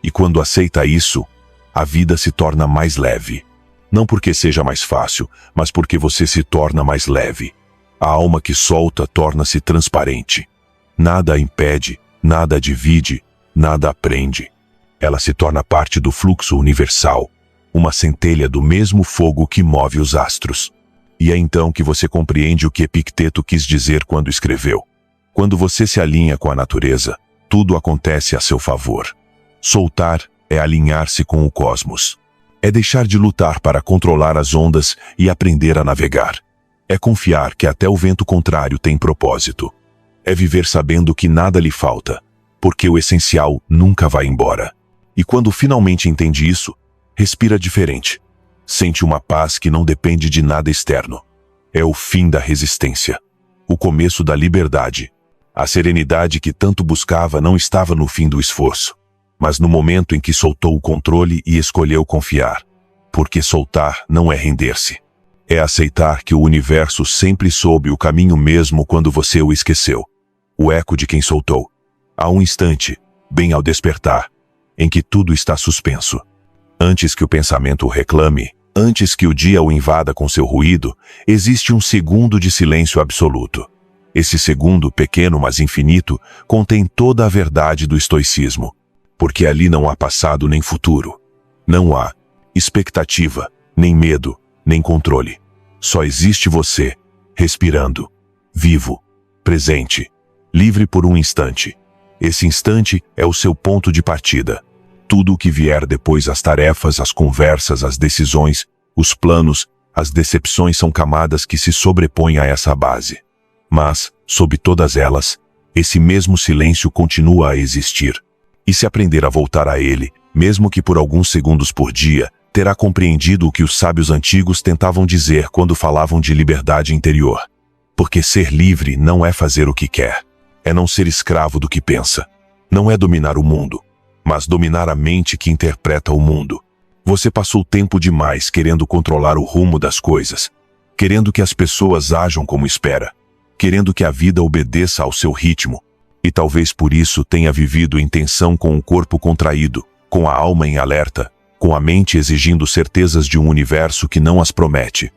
E quando aceita isso, a vida se torna mais leve. Não porque seja mais fácil, mas porque você se torna mais leve. A alma que solta torna-se transparente. Nada a impede, nada a divide, nada a prende. Ela se torna parte do fluxo universal, uma centelha do mesmo fogo que move os astros. E é então que você compreende o que Epicteto quis dizer quando escreveu: quando você se alinha com a natureza, tudo acontece a seu favor. Soltar é alinhar-se com o cosmos. É deixar de lutar para controlar as ondas e aprender a navegar. É confiar que até o vento contrário tem propósito. É viver sabendo que nada lhe falta, porque o essencial nunca vai embora. E quando finalmente entende isso, respira diferente. Sente uma paz que não depende de nada externo. É o fim da resistência. O começo da liberdade. A serenidade que tanto buscava não estava no fim do esforço, mas no momento em que soltou o controle e escolheu confiar. Porque soltar não é render-se. É aceitar que o universo sempre soube o caminho mesmo quando você o esqueceu. O eco de quem soltou. Há um instante, bem ao despertar, em que tudo está suspenso. Antes que o pensamento o reclame, antes que o dia o invada com seu ruído, existe um segundo de silêncio absoluto. Esse segundo, pequeno mas infinito, contém toda a verdade do estoicismo. Porque ali não há passado nem futuro. Não há expectativa, nem medo, nem controle. Só existe você, respirando, vivo, presente, livre por um instante. Esse instante é o seu ponto de partida. Tudo o que vier depois, as tarefas, as conversas, as decisões, os planos, as decepções são camadas que se sobrepõem a essa base. Mas, sob todas elas, esse mesmo silêncio continua a existir. E se aprender a voltar a ele, mesmo que por alguns segundos por dia, terá compreendido o que os sábios antigos tentavam dizer quando falavam de liberdade interior. Porque ser livre não é fazer o que quer. É não ser escravo do que pensa. Não é dominar o mundo, mas dominar a mente que interpreta o mundo. Você passou tempo demais querendo controlar o rumo das coisas, querendo que as pessoas ajam como espera, querendo que a vida obedeça ao seu ritmo. E talvez por isso tenha vivido em tensão com o corpo contraído, com a alma em alerta, com a mente exigindo certezas de um universo que não as promete.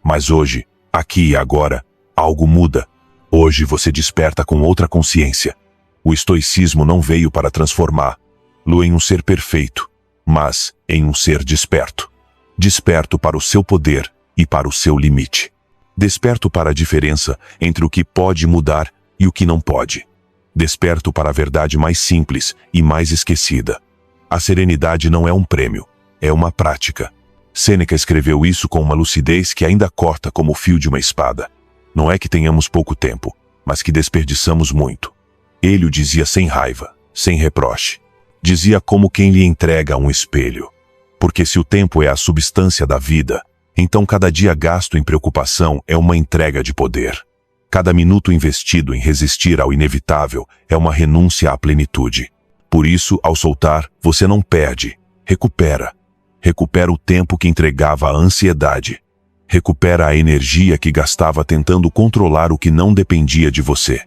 Mas hoje, aqui e agora, algo muda. Hoje você desperta com outra consciência. O estoicismo não veio para transformá-lo em um ser perfeito, mas em um ser desperto. Desperto para o seu poder e para o seu limite. Desperto para a diferença entre o que pode mudar e o que não pode. Desperto para a verdade mais simples e mais esquecida. A serenidade não é um prêmio, é uma prática. Sêneca escreveu isso com uma lucidez que ainda corta como o fio de uma espada. Não é que tenhamos pouco tempo, mas que desperdiçamos muito. Ele o dizia sem raiva, sem reproche. Dizia como quem lhe entrega um espelho. Porque se o tempo é a substância da vida, então cada dia gasto em preocupação é uma entrega de poder. Cada minuto investido em resistir ao inevitável é uma renúncia à plenitude. Por isso, ao soltar, você não perde, recupera. Recupera o tempo que entregava à ansiedade. Recupera a energia que gastava tentando controlar o que não dependia de você.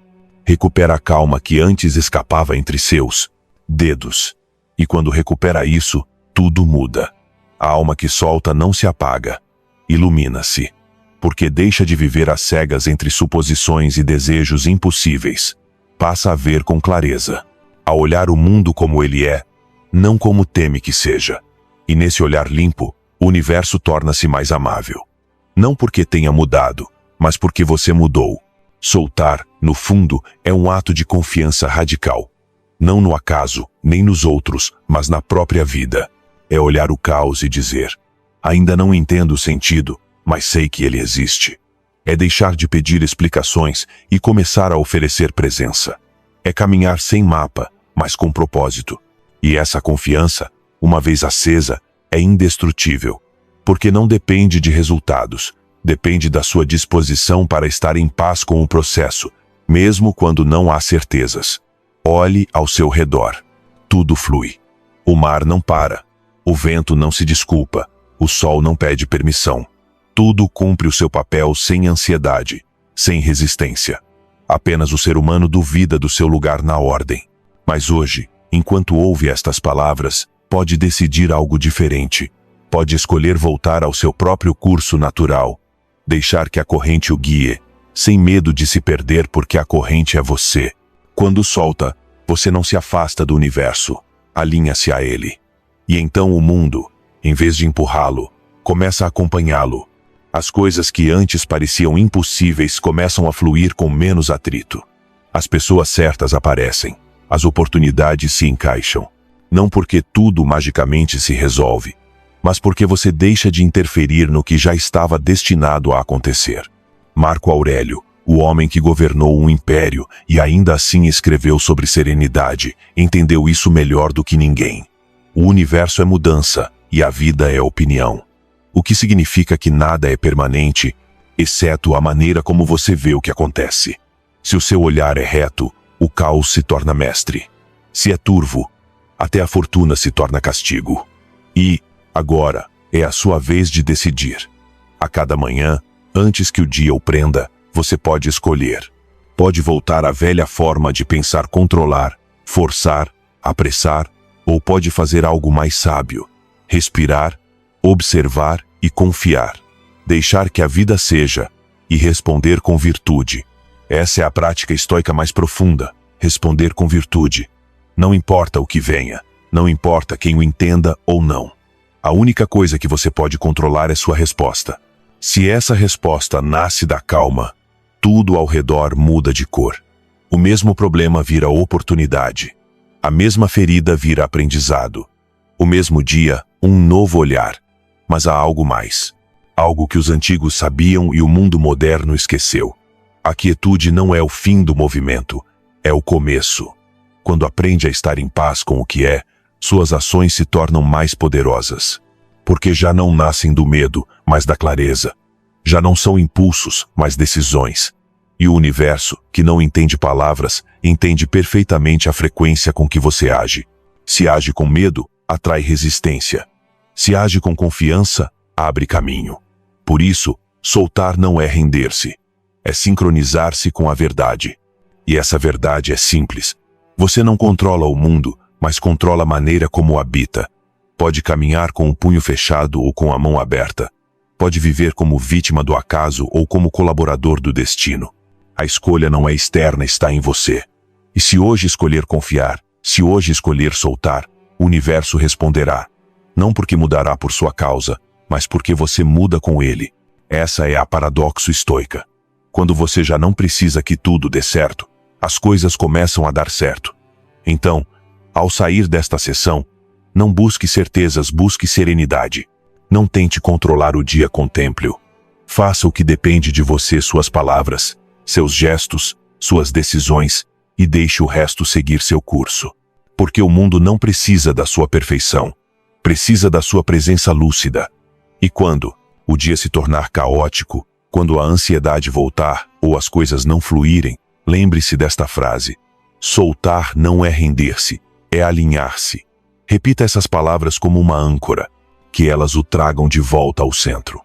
Recupera a calma que antes escapava entre seus dedos. E quando recupera isso, tudo muda. A alma que solta não se apaga. Ilumina-se. Porque deixa de viver às cegas entre suposições e desejos impossíveis. Passa a ver com clareza. A olhar o mundo como ele é, não como teme que seja. E nesse olhar limpo, o universo torna-se mais amável. Não porque tenha mudado, mas porque você mudou. Soltar, no fundo, é um ato de confiança radical. Não no acaso, nem nos outros, mas na própria vida. É olhar o caos e dizer: ainda não entendo o sentido, mas sei que ele existe. É deixar de pedir explicações e começar a oferecer presença. É caminhar sem mapa, mas com propósito. E essa confiança, uma vez acesa, é indestrutível. Porque não depende de resultados, depende da sua disposição para estar em paz com o processo, mesmo quando não há certezas. Olhe ao seu redor. Tudo flui. O mar não para. O vento não se desculpa. O sol não pede permissão. Tudo cumpre o seu papel sem ansiedade, sem resistência. Apenas o ser humano duvida do seu lugar na ordem. Mas hoje, enquanto ouve estas palavras, pode decidir algo diferente. Pode escolher voltar ao seu próprio curso natural. Deixar que a corrente o guie, sem medo de se perder porque a corrente é você. Quando solta, você não se afasta do universo, alinha-se a ele. E então o mundo, em vez de empurrá-lo, começa a acompanhá-lo. As coisas que antes pareciam impossíveis começam a fluir com menos atrito. As pessoas certas aparecem, as oportunidades se encaixam. Não porque tudo magicamente se resolve, mas porque você deixa de interferir no que já estava destinado a acontecer. Marco Aurélio, o homem que governou um império e ainda assim escreveu sobre serenidade, entendeu isso melhor do que ninguém. O universo é mudança e a vida é opinião. O que significa que nada é permanente, exceto a maneira como você vê o que acontece. Se o seu olhar é reto, o caos se torna mestre. Se é turvo, até a fortuna se torna castigo. E, agora, é a sua vez de decidir. A cada manhã, antes que o dia o prenda, você pode escolher. Pode voltar à velha forma de pensar controlar, forçar, apressar, ou pode fazer algo mais sábio. Respirar, observar e confiar. Deixar que a vida seja e responder com virtude. Essa é a prática estoica mais profunda. Responder com virtude. Não importa o que venha, não importa quem o entenda ou não. A única coisa que você pode controlar é sua resposta. Se essa resposta nasce da calma, tudo ao redor muda de cor. O mesmo problema vira oportunidade. A mesma ferida vira aprendizado. O mesmo dia, um novo olhar. Mas há algo mais. Algo que os antigos sabiam e o mundo moderno esqueceu. A quietude não é o fim do movimento, é o começo. Quando aprende a estar em paz com o que é, suas ações se tornam mais poderosas. Porque já não nascem do medo, mas da clareza. Já não são impulsos, mas decisões. E o universo, que não entende palavras, entende perfeitamente a frequência com que você age. Se age com medo, atrai resistência. Se age com confiança, abre caminho. Por isso, soltar não é render-se. É sincronizar-se com a verdade. E essa verdade é simples. Você não controla o mundo, mas controla a maneira como o habita. Pode caminhar com o punho fechado ou com a mão aberta. Pode viver como vítima do acaso ou como colaborador do destino. A escolha não é externa, está em você. E se hoje escolher confiar, se hoje escolher soltar, o universo responderá. Não porque mudará por sua causa, mas porque você muda com ele. Essa é a paradoxo estoica. Quando você já não precisa que tudo dê certo, as coisas começam a dar certo. Então, ao sair desta sessão, não busque certezas, busque serenidade. Não tente controlar o dia, contemple-o. Faça o que depende de você, suas palavras, seus gestos, suas decisões, e deixe o resto seguir seu curso. Porque o mundo não precisa da sua perfeição, precisa da sua presença lúcida. E quando o dia se tornar caótico, quando a ansiedade voltar ou as coisas não fluírem, lembre-se desta frase: soltar não é render-se, é alinhar-se. Repita essas palavras como uma âncora, que elas o tragam de volta ao centro.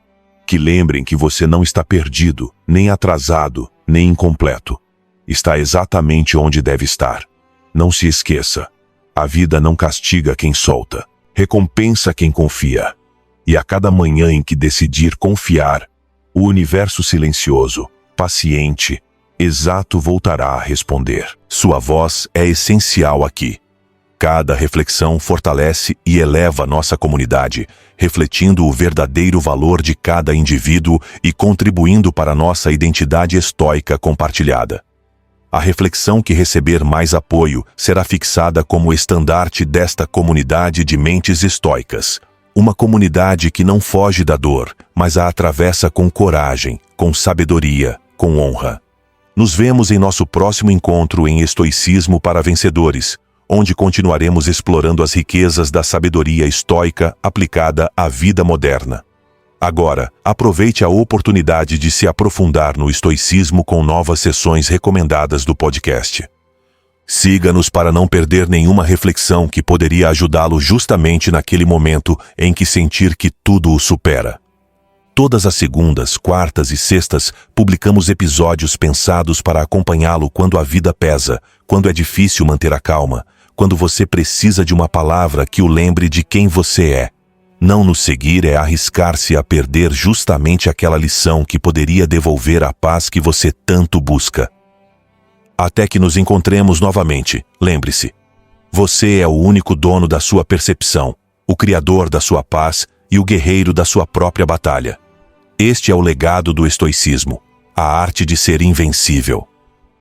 Que lembrem que você não está perdido, nem atrasado, nem incompleto. Está exatamente onde deve estar. Não se esqueça, a vida não castiga quem solta, recompensa quem confia. E a cada manhã em que decidir confiar, o universo silencioso, paciente, exato voltará a responder. Sua voz é essencial aqui. Cada reflexão fortalece e eleva nossa comunidade, refletindo o verdadeiro valor de cada indivíduo e contribuindo para nossa identidade estoica compartilhada. A reflexão que receber mais apoio será fixada como estandarte desta comunidade de mentes estoicas. Uma comunidade que não foge da dor, mas a atravessa com coragem, com sabedoria, com honra. Nos vemos em nosso próximo encontro em Estoicismo para Vencedores, onde continuaremos explorando as riquezas da sabedoria estoica aplicada à vida moderna. Agora, aproveite a oportunidade de se aprofundar no estoicismo com novas sessões recomendadas do podcast. Siga-nos para não perder nenhuma reflexão que poderia ajudá-lo justamente naquele momento em que sentir que tudo o supera. Todas as segundas, quartas e sextas, publicamos episódios pensados para acompanhá-lo quando a vida pesa, quando é difícil manter a calma, quando você precisa de uma palavra que o lembre de quem você é. Não nos seguir é arriscar-se a perder justamente aquela lição que poderia devolver a paz que você tanto busca. Até que nos encontremos novamente, lembre-se, você é o único dono da sua percepção, o criador da sua paz e o guerreiro da sua própria batalha. Este é o legado do estoicismo, a arte de ser invencível.